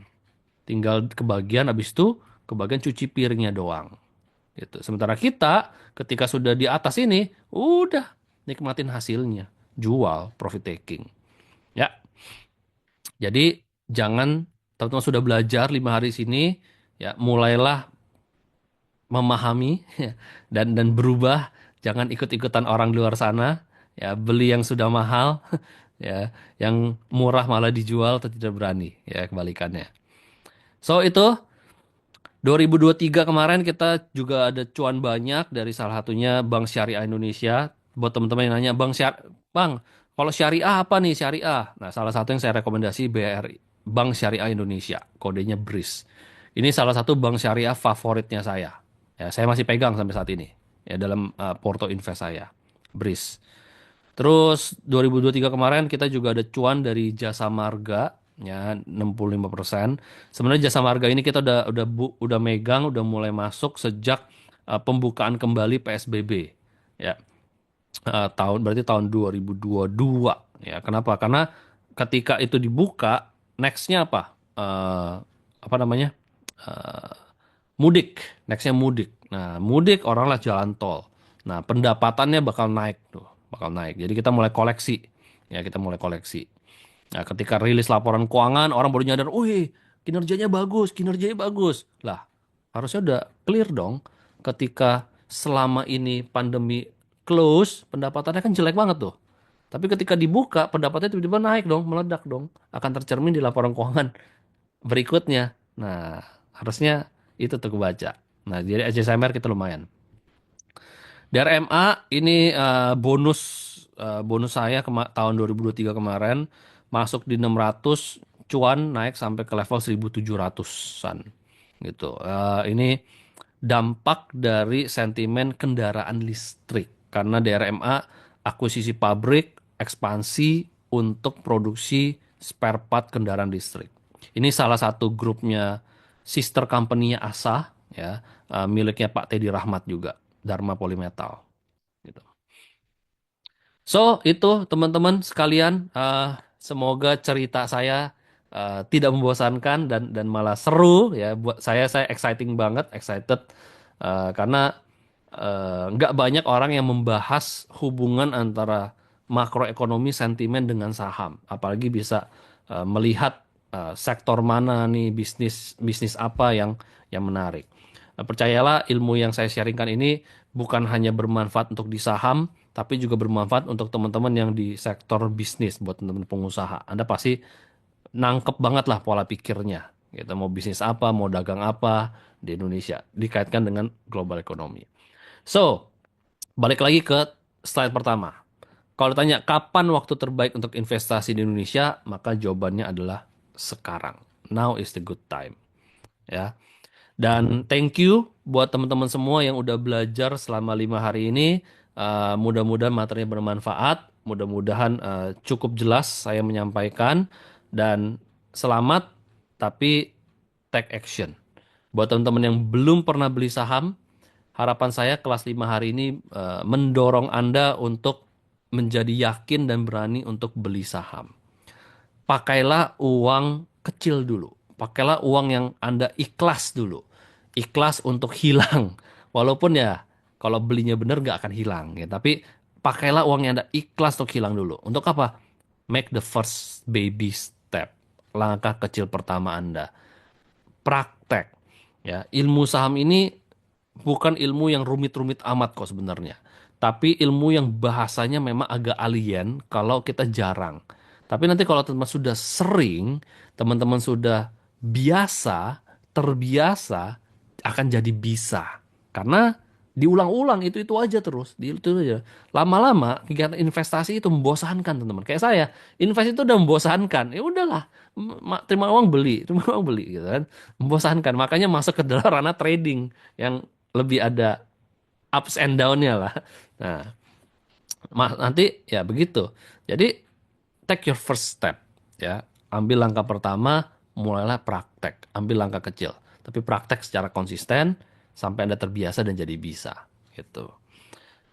Tinggal kebagian habis itu kebagian cuci piringnya doang. Gitu. Sementara kita ketika sudah di atas ini, udah nikmatin hasilnya, jual, profit taking. Ya, jadi jangan teman-teman sudah belajar 5 hari sini, ya mulailah memahami ya, dan berubah. Jangan ikut-ikutan orang di luar sana. Ya, beli yang sudah mahal, ya, yang murah malah dijual atau tidak berani. Ya, kebalikannya. So itu 2023 kemarin kita juga ada cuan banyak dari salah satunya Bank Syariah Indonesia. Buat teman-teman yang nanya, Bang, kalau syariah apa nih syariah? Nah, salah satu yang saya rekomendasi BRI, Bank Syariah Indonesia, kodenya BRIS. Ini salah satu bank syariah favoritnya saya. Ya, saya masih pegang sampai saat ini. Ya, dalam porto invest saya, BRIS. Terus 2023 kemarin kita juga ada cuan dari Jasa Marga ya 65%. Sebenarnya Jasa Marga ini kita udah megang, udah mulai masuk sejak pembukaan kembali PSBB. Ya, berarti tahun 2022 ya. Kenapa? Karena ketika itu dibuka, nextnya apa? Apa namanya? Eh, mudik. Nextnya mudik. Nah, mudik orang lah jalan tol. Nah, pendapatannya bakal naik tuh, bakal naik. Jadi kita mulai koleksi. Ya, kita mulai koleksi. Nah, ketika rilis laporan keuangan, orang baru nyadar, wih, kinerjanya bagus. Lah, harusnya udah clear dong. Ketika selama ini pandemi close, pendapatannya kan jelek banget tuh. Tapi ketika dibuka, pendapatannya tiba-tiba naik dong, meledak dong. Akan tercermin di laporan keuangan berikutnya. Nah, harusnya itu tuh kebaca. Nah, jadi SJSMR kita lumayan. Di RMA ini bonus saya tahun 2023 kemarin masuk di 600, cuan naik sampai ke level 1700-an. gitu. Ini dampak dari sentimen kendaraan listrik karena DRMA akuisisi pabrik, ekspansi untuk produksi spare part kendaraan listrik. Ini salah satu grupnya sister company-nya ASA ya, miliknya Pak Teddy Rahmat juga, Dharma Polymetal gitu. So, itu teman-teman sekalian, semoga cerita saya tidak membosankan dan malah seru ya buat saya exciting banget, excited karena nggak banyak orang yang membahas hubungan antara makroekonomi sentimen dengan saham, apalagi bisa melihat sektor mana nih bisnis bisnis apa yang menarik. Percayalah ilmu yang saya sharingkan ini bukan hanya bermanfaat untuk di saham, tapi juga bermanfaat untuk teman-teman yang di sektor bisnis buat teman-teman pengusaha. Anda pasti nangkep banget lah pola pikirnya. Gitu, mau bisnis apa, mau dagang apa di Indonesia, dikaitkan dengan global economy. So, balik lagi ke slide pertama. Kalau ditanya kapan waktu terbaik untuk investasi di Indonesia, maka jawabannya adalah sekarang. Now is the good time. Ya. Dan thank you buat teman-teman semua yang udah belajar selama 5 hari ini. Mudah-mudahan materinya bermanfaat. Mudah-mudahan cukup jelas saya menyampaikan. Dan selamat, tapi take action. Buat teman-teman yang belum pernah beli saham, harapan saya kelas 5 hari ini mendorong Anda untuk menjadi yakin dan berani untuk beli saham. Pakailah uang kecil dulu. Pakailah uang yang Anda ikhlas dulu. Ikhlas untuk hilang. Walaupun ya kalau belinya benar nggak akan hilang ya. Tapi pakailah uang yang Anda ikhlas untuk hilang dulu. Untuk apa? Make the first baby step. Langkah kecil pertama Anda. Praktek. Ya, ilmu saham ini bukan ilmu yang rumit-rumit amat kok sebenarnya. Tapi ilmu yang bahasanya memang agak alien kalau kita jarang. Tapi nanti kalau teman-teman sudah sering, teman-teman sudah biasa, terbiasa, akan jadi bisa. Karena diulang-ulang itu aja terus, itu aja. Lama-lama kegiatan investasi itu membosankan teman-teman. Kayak saya, investasi itu udah membosankan. Ya udahlah, terima uang beli, terima uang beli gitu kan. Membosankan. Makanya masuk ke dalam ranah trading yang lebih ada ups and down-nya lah. Nah, nanti ya begitu. Jadi take your first step ya. Ambil langkah pertama, mulailah praktek. Ambil langkah kecil, tapi praktek secara konsisten sampai Anda terbiasa dan jadi bisa gitu.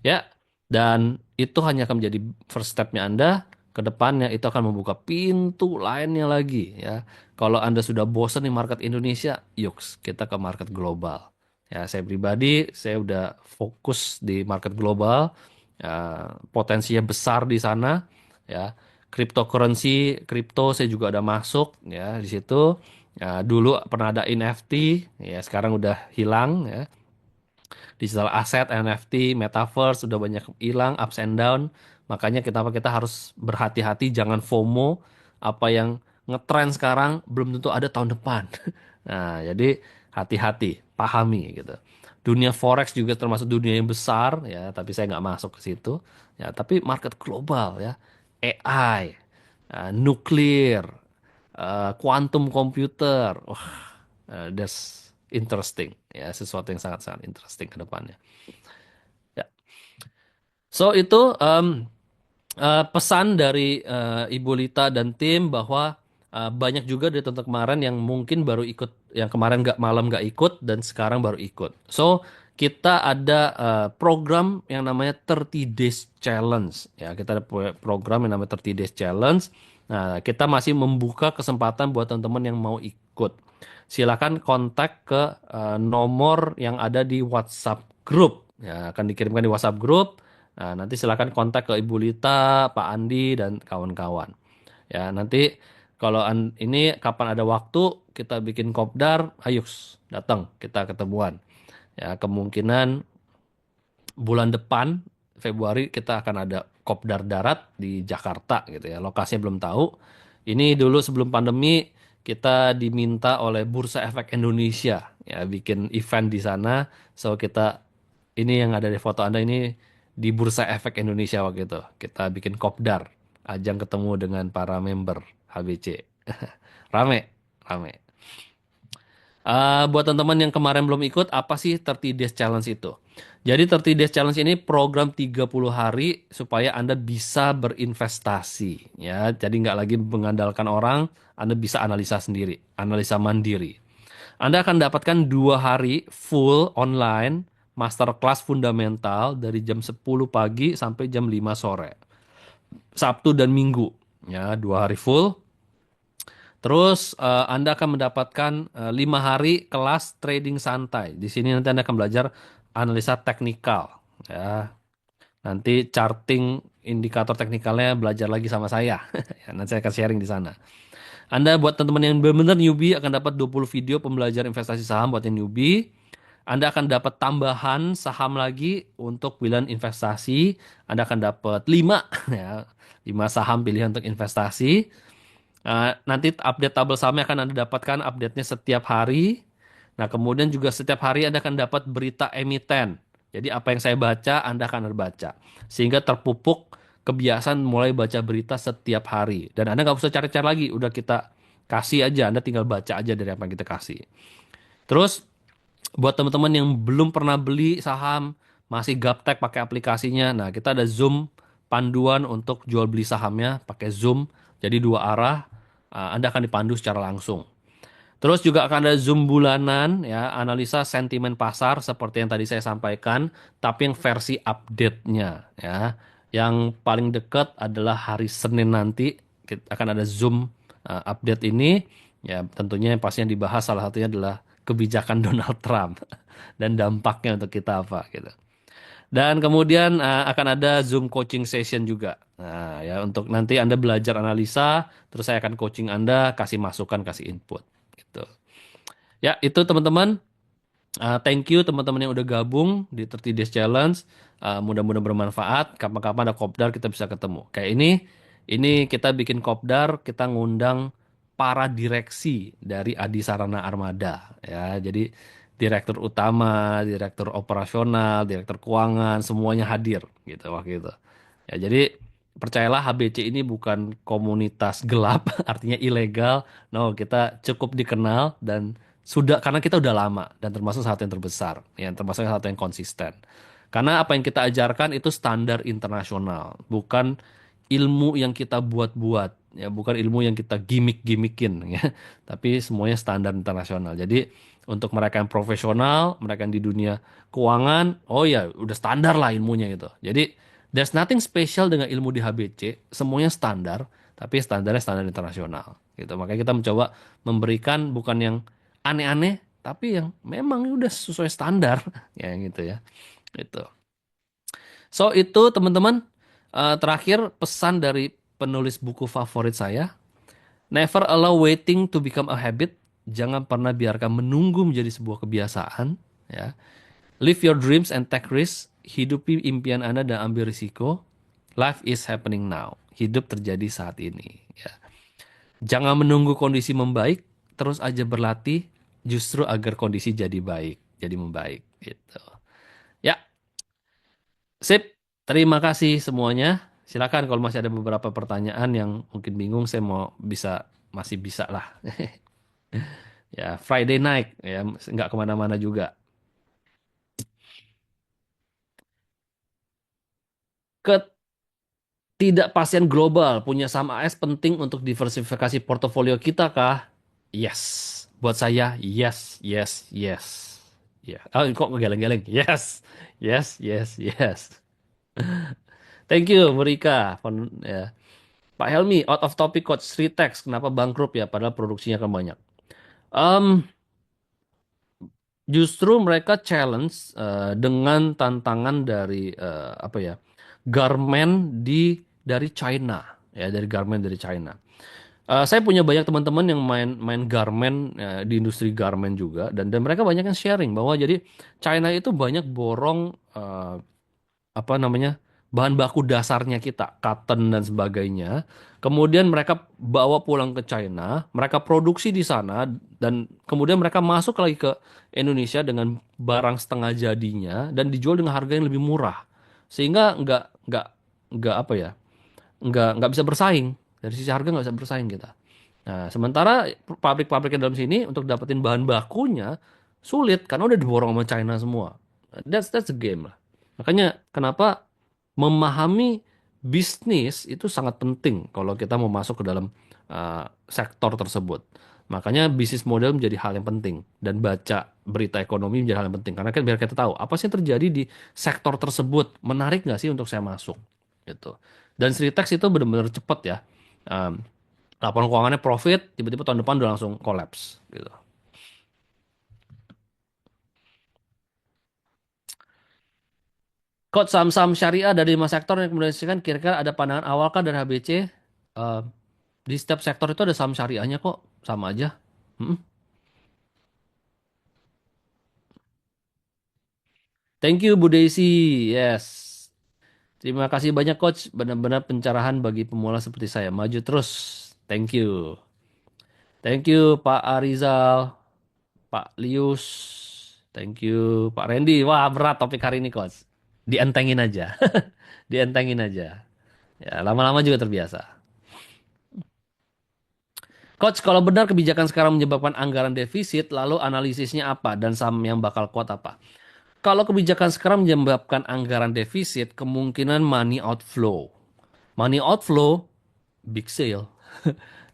Ya, dan itu hanya akan menjadi first step-nya Anda. Ke depannya itu akan membuka pintu lainnya lagi ya. Kalau Anda sudah bosan di market Indonesia, yuk kita ke market global. Ya, saya pribadi saya udah fokus di market global. Potensinya besar di sana ya. Cryptocurrency, kripto saya juga ada masuk ya di situ. Ya, dulu pernah ada NFT, ya sekarang udah hilang ya. Digital asset, NFT, metaverse udah banyak hilang, ups and down. Makanya kita harus berhati-hati, jangan FOMO. Apa yang ngetren sekarang belum tentu ada tahun depan. Nah, jadi hati-hati, pahami gitu. Dunia forex juga termasuk dunia yang besar ya, tapi saya nggak masuk ke situ. Ya, tapi market global ya, AI, nuklir, quantum computer, wah, that's interesting ya, sesuatu yang sangat-sangat interesting ke depannya. Ya. So itu pesan dari Ibu Lita dan tim bahwa banyak juga dari teman kemarin yang mungkin baru ikut, yang kemarin nggak malam nggak ikut dan sekarang baru ikut. So kita ada program yang namanya 30 Days Challenge. Ya, kita ada program yang namanya 30 Days Challenge. Nah, kita masih membuka kesempatan buat teman-teman yang mau ikut. Silakan kontak ke nomor yang ada di WhatsApp group. Ya, akan dikirimkan di WhatsApp group. Nah, nanti silakan kontak ke Ibu Lita, Pak Andi, dan kawan-kawan. Ya, nanti kalau ini kapan ada waktu kita bikin kopdar, ayo datang kita ketemuan. Ya, kemungkinan bulan depan Februari kita akan ada kopdar darat di Jakarta gitu ya. Lokasinya belum tahu. Ini dulu sebelum pandemi kita diminta oleh Bursa Efek Indonesia ya bikin event di sana. So kita ini yang ada di foto Anda ini di Bursa Efek Indonesia waktu itu. Kita bikin kopdar, ajang ketemu dengan para member HBC. Rame, rame. Buat teman-teman yang kemarin belum ikut, apa sih 30 Days Challenge itu? Jadi 30 Days Challenge ini program 30 hari supaya Anda bisa berinvestasi. Ya, jadi nggak lagi mengandalkan orang, Anda bisa analisa sendiri, analisa mandiri. Anda akan dapatkan 2 hari full online, masterclass fundamental dari jam 10 pagi sampai jam 5 sore. Sabtu dan Minggu. Ya, 2 hari full. Terus Anda akan mendapatkan 5 hari kelas trading santai. Di sini nanti Anda akan belajar analisa teknikal. Ya, nanti charting indikator teknikalnya belajar lagi sama saya. Ya, nanti saya akan sharing di sana. Anda buat teman-teman yang benar-benar newbie akan dapat 20 video pembelajaran investasi saham buat yang newbie. Anda akan dapat tambahan saham lagi untuk pilihan investasi. Anda akan dapat 5 ya, 5 saham pilihan untuk investasi. Nanti update tabel sahamnya akan Anda dapatkan update-nya setiap hari. Nah, kemudian juga setiap hari Anda akan dapat berita emiten. Jadi apa yang saya baca, Anda akan baca. Sehingga terpupuk kebiasaan mulai baca berita setiap hari. Dan Anda nggak usah cari-cari lagi, udah kita kasih aja, Anda tinggal baca aja dari apa yang kita kasih. Terus, buat teman-teman yang belum pernah beli saham, masih gaptek pakai aplikasinya, nah kita ada Zoom panduan untuk jual beli sahamnya pakai Zoom. Jadi 2 arah, Anda akan dipandu secara langsung. Terus juga akan ada Zoom bulanan ya, analisa sentimen pasar seperti yang tadi saya sampaikan, tapi yang versi update-nya ya. Yang paling dekat adalah hari Senin nanti akan ada Zoom update ini. Ya, tentunya yang pasti yang dibahas salah satunya adalah kebijakan Donald Trump dan dampaknya untuk kita apa gitu. Dan kemudian akan ada Zoom coaching session juga. Nah, ya untuk nanti Anda belajar analisa, terus saya akan coaching Anda, kasih masukan, kasih input gitu. Ya, itu teman-teman. Thank you teman-teman yang udah gabung di 30 Days Challenge. Mudah-mudahan bermanfaat. Kapan-kapan ada kopdar kita bisa ketemu. Kayak ini kita bikin kopdar, kita ngundang para direksi dari Adi Sarana Armada. Ya, jadi direktur utama, direktur operasional, direktur keuangan, semuanya hadir gitu waktu itu. Ya, jadi percayalah HBC ini bukan komunitas gelap, artinya ilegal. No, kita cukup dikenal dan sudah karena kita udah lama dan termasuk satu yang terbesar, yang termasuk satu yang konsisten. Karena apa yang kita ajarkan itu standar internasional, bukan ilmu yang kita buat-buat, ya, bukan ilmu yang kita gimmick-gimmickin, ya, tapi semuanya standar internasional. Jadi untuk mereka yang profesional, mereka yang di dunia keuangan, oh ya udah standar lah ilmunya gitu. Jadi there's nothing special dengan ilmu di HBC, semuanya standar, tapi standarnya standar internasional, gitu. Makanya kita mencoba memberikan bukan yang aneh-aneh, tapi yang memang udah sesuai standar, ya gitu ya. Itu. So itu teman-teman, terakhir pesan dari penulis buku favorit saya, never allow waiting to become a habit. Jangan pernah biarkan menunggu menjadi sebuah kebiasaan. Ya. Live your dreams and take risks. Hidupi impian Anda dan ambil risiko. Life is happening now. Hidup terjadi saat ini. Ya. Jangan menunggu kondisi membaik, terus aja berlatih justru agar kondisi jadi baik, jadi membaik gitu. Ya, sip. Terima kasih semuanya. Silakan kalau masih ada beberapa pertanyaan yang mungkin bingung, saya mau masih bisa lah. Ya, Friday night ya, nggak kemana-mana juga. Ketidakpastian global punya saham AS penting untuk diversifikasi portofolio kita kah? Yes. Buat saya, yes, yes, yes. Ya. Oh, kok geleng-geleng? Yes, yes, yes, yes. Thank you, Murika. Ya. Pak Helmi, out of topic coach, Sritex, kenapa bangkrut ya? Padahal produksinya kan banyak. Um, Justru mereka challenge dengan tantangan dari apa ya, garmen dari China, ya dari garmen dari China. Saya punya banyak teman-teman yang main garmen di industri garmen juga, dan mereka banyak yang sharing bahwa jadi China itu banyak borong apa namanya bahan baku dasarnya kita, cotton dan sebagainya. Kemudian mereka bawa pulang ke China, mereka produksi di sana, dan kemudian mereka masuk lagi ke Indonesia dengan barang setengah jadinya dan dijual dengan harga yang lebih murah, sehingga nggak apa ya, nggak bisa bersaing dari sisi harga, nggak bisa bersaing kita. Nah, sementara pabrik-pabrik yang dalam sini untuk dapetin bahan bakunya sulit karena udah diborong sama China semua. That's the game lah. Makanya kenapa memahami bisnis itu sangat penting kalau kita mau masuk ke dalam sektor tersebut. Makanya bisnis model menjadi hal yang penting dan baca berita ekonomi menjadi hal yang penting karena kan biar kita tahu apa sih yang terjadi di sektor tersebut, menarik nggak sih untuk saya masuk gitu. Dan Sritex itu benar-benar cepat ya. Um, Laporan keuangannya profit, tiba-tiba tahun depan udah langsung collapse gitu. Coach saham-saham syariah dari 5 sektor yang kemudian kan kira-kira ada pandangan awal kah dari HBC? Eh, di setiap sektor itu ada saham syariahnya kok, sama aja. Mm-mm. Thank you Bu Desi, yes. Terima kasih banyak Coach, benar-benar pencerahan bagi pemula seperti saya. Maju terus, thank you. Thank you Pak Arizal, Pak Lius, thank you Pak Randy. Wah berat topik hari ini Coach. Dientengin aja, dientengin aja. Ya, lama-lama juga terbiasa. Coach, kalau benar kebijakan sekarang menyebabkan anggaran defisit, lalu analisisnya apa dan saham yang bakal kuat apa? Kalau kebijakan sekarang menyebabkan anggaran defisit, kemungkinan money outflow. Money outflow, big sale.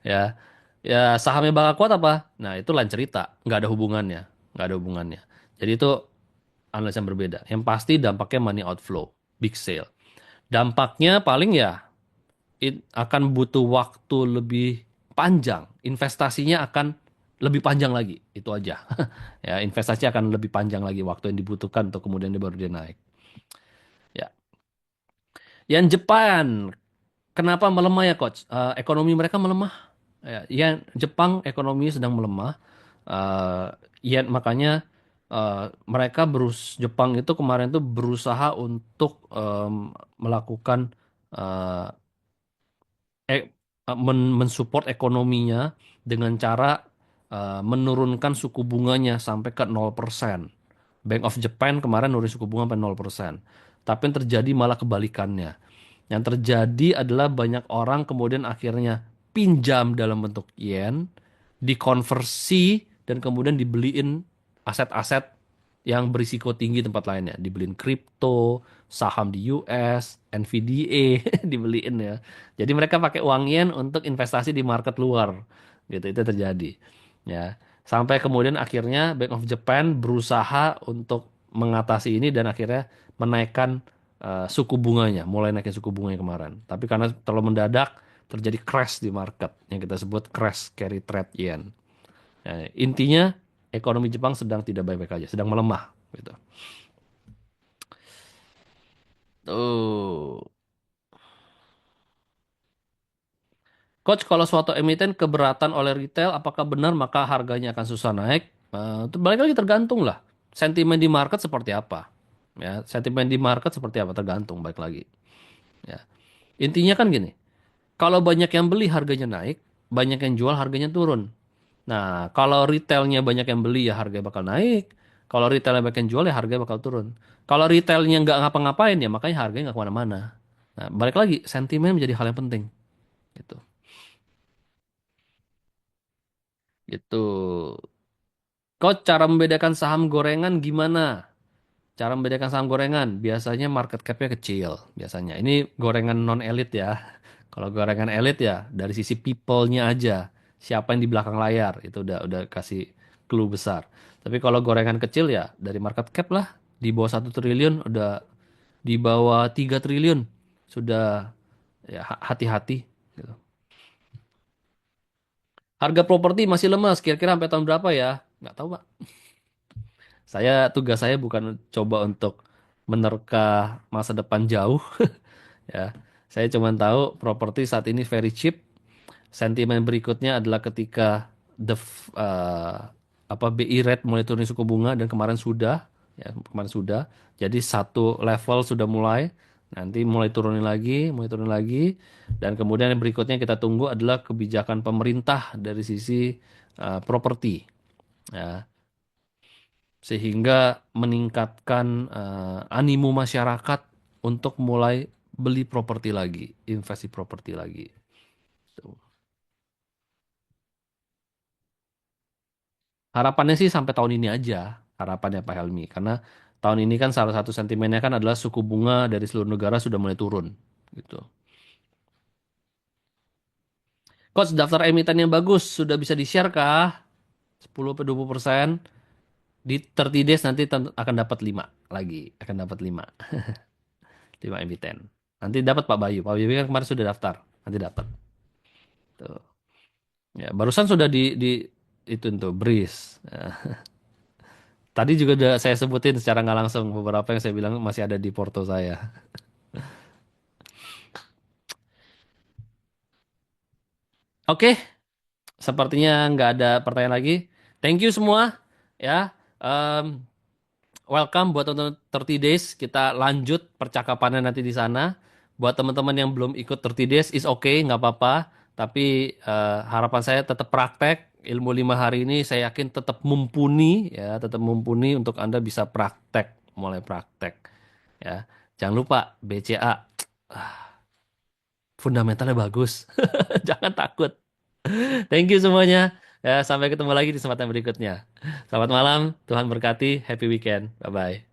Ya, ya sahamnya bakal kuat apa? Nah, itu lain cerita. Nggak ada hubungannya. Nggak ada hubungannya. Jadi itu analisa yang berbeda. Yang pasti dampaknya money outflow, big sale. Dampaknya paling ya akan butuh waktu lebih panjang. Investasinya akan lebih panjang lagi. Itu aja. Ya, investasi akan lebih panjang lagi waktu yang dibutuhkan untuk kemudian dia baru dia naik. Ya. Yang Jepang, kenapa melemah ya coach? Ekonomi mereka melemah. Ya, yang Jepang ekonomi sedang melemah. Eh, ya makanya mereka Jepang itu kemarin tuh berusaha untuk melakukan eh, mensupport ekonominya dengan cara menurunkan suku bunganya sampai ke 0%. Bank of Japan kemarin nurunin suku bunga sampai 0%. Tapi yang terjadi malah kebalikannya. Yang terjadi adalah banyak orang kemudian akhirnya pinjam dalam bentuk yen, dikonversi dan kemudian dibeliin aset-aset yang berisiko tinggi tempat lainnya. Dibeliin kripto, saham di US, NVDA, dibeliin ya. Jadi mereka pakai uang yen untuk investasi di market luar. Gitu, itu terjadi. Ya. Sampai kemudian akhirnya Bank of Japan berusaha untuk mengatasi ini dan akhirnya menaikkan suku bunganya, mulai naikin suku bunganya kemarin. Tapi karena terlalu mendadak terjadi crash di market yang kita sebut crash carry trade yen. Ya, intinya ekonomi Jepang sedang tidak baik-baik aja, sedang melemah gitu. Tuh. Coach, kalau suatu emiten keberatan oleh retail, apakah benar maka harganya akan susah naik? Balik lagi tergantung lah. Sentimen di market seperti apa? Ya, sentimen di market seperti apa tergantung balik lagi. Ya. Intinya kan gini, kalau banyak yang beli harganya naik, banyak yang jual harganya turun. Nah, kalau retailnya banyak yang beli ya harganya bakal naik. Kalau retailnya banyak yang jual ya harganya bakal turun. Kalau retailnya nggak ngapa-ngapain ya makanya harganya nggak kemana-mana. Nah, balik lagi sentimen menjadi hal yang penting. Gitu. Gitu. Kau cara membedakan saham gorengan gimana? Cara membedakan saham gorengan, biasanya market cap-nya kecil, biasanya. Ini gorengan non elit ya. Kalau gorengan elit ya dari sisi people-nya aja, siapa yang di belakang layar itu udah kasih clue besar. Tapi kalau gorengan kecil ya dari market cap lah, di bawah 1 triliun udah di bawah 3 triliun sudah ya hati-hati gitu. Harga properti masih lemas, kira-kira sampai tahun berapa ya? Nggak tahu, Pak. Tugas saya bukan coba untuk menerka masa depan jauh ya. Saya cuma tahu properti saat ini very cheap. Sentimen berikutnya adalah ketika the f- eh, apa BI rate mulai turun suku bunga dan kemarin sudah ya kemarin sudah. Jadi satu level sudah mulai nanti mulai turun lagi dan kemudian yang berikutnya kita tunggu adalah kebijakan pemerintah dari sisi properti ya sehingga meningkatkan animo masyarakat untuk mulai beli properti lagi, investasi properti lagi. Tuh. Harapannya sih sampai tahun ini aja, harapannya Pak Helmi. Karena tahun ini kan salah satu sentimennya kan adalah suku bunga dari seluruh negara sudah mulai turun, gitu. Coach, daftar emiten yang bagus sudah bisa di-share kah? 10-20%. Di 30 days nanti akan dapat 5 lagi, akan dapat 5 emiten. Nanti dapat Pak Bayu. Pak Bayu kan kemarin sudah daftar, nanti dapat. Tuh. Ya, barusan sudah di itu tuh Breeze. Tadi juga udah saya sebutin secara nggak langsung beberapa yang saya bilang masih ada di porto saya. Oke, sepertinya nggak ada pertanyaan lagi. Thank you semua. Ya, em, welcome buat tonton 30 days. Kita lanjut percakapannya nanti di sana. Buat teman-teman yang belum ikut 30 days, is okay, nggak apa-apa. Tapi harapan saya tetap praktek. Ilmu 5 hari ini saya yakin tetap mumpuni, ya, tetap mumpuni untuk Anda bisa praktek, mulai praktek. Ya, jangan lupa BCA fundamentalnya bagus. Jangan takut. Thank you semuanya. Ya, sampai ketemu lagi di kesempatan berikutnya. Selamat malam, Tuhan berkati, happy weekend. Bye bye.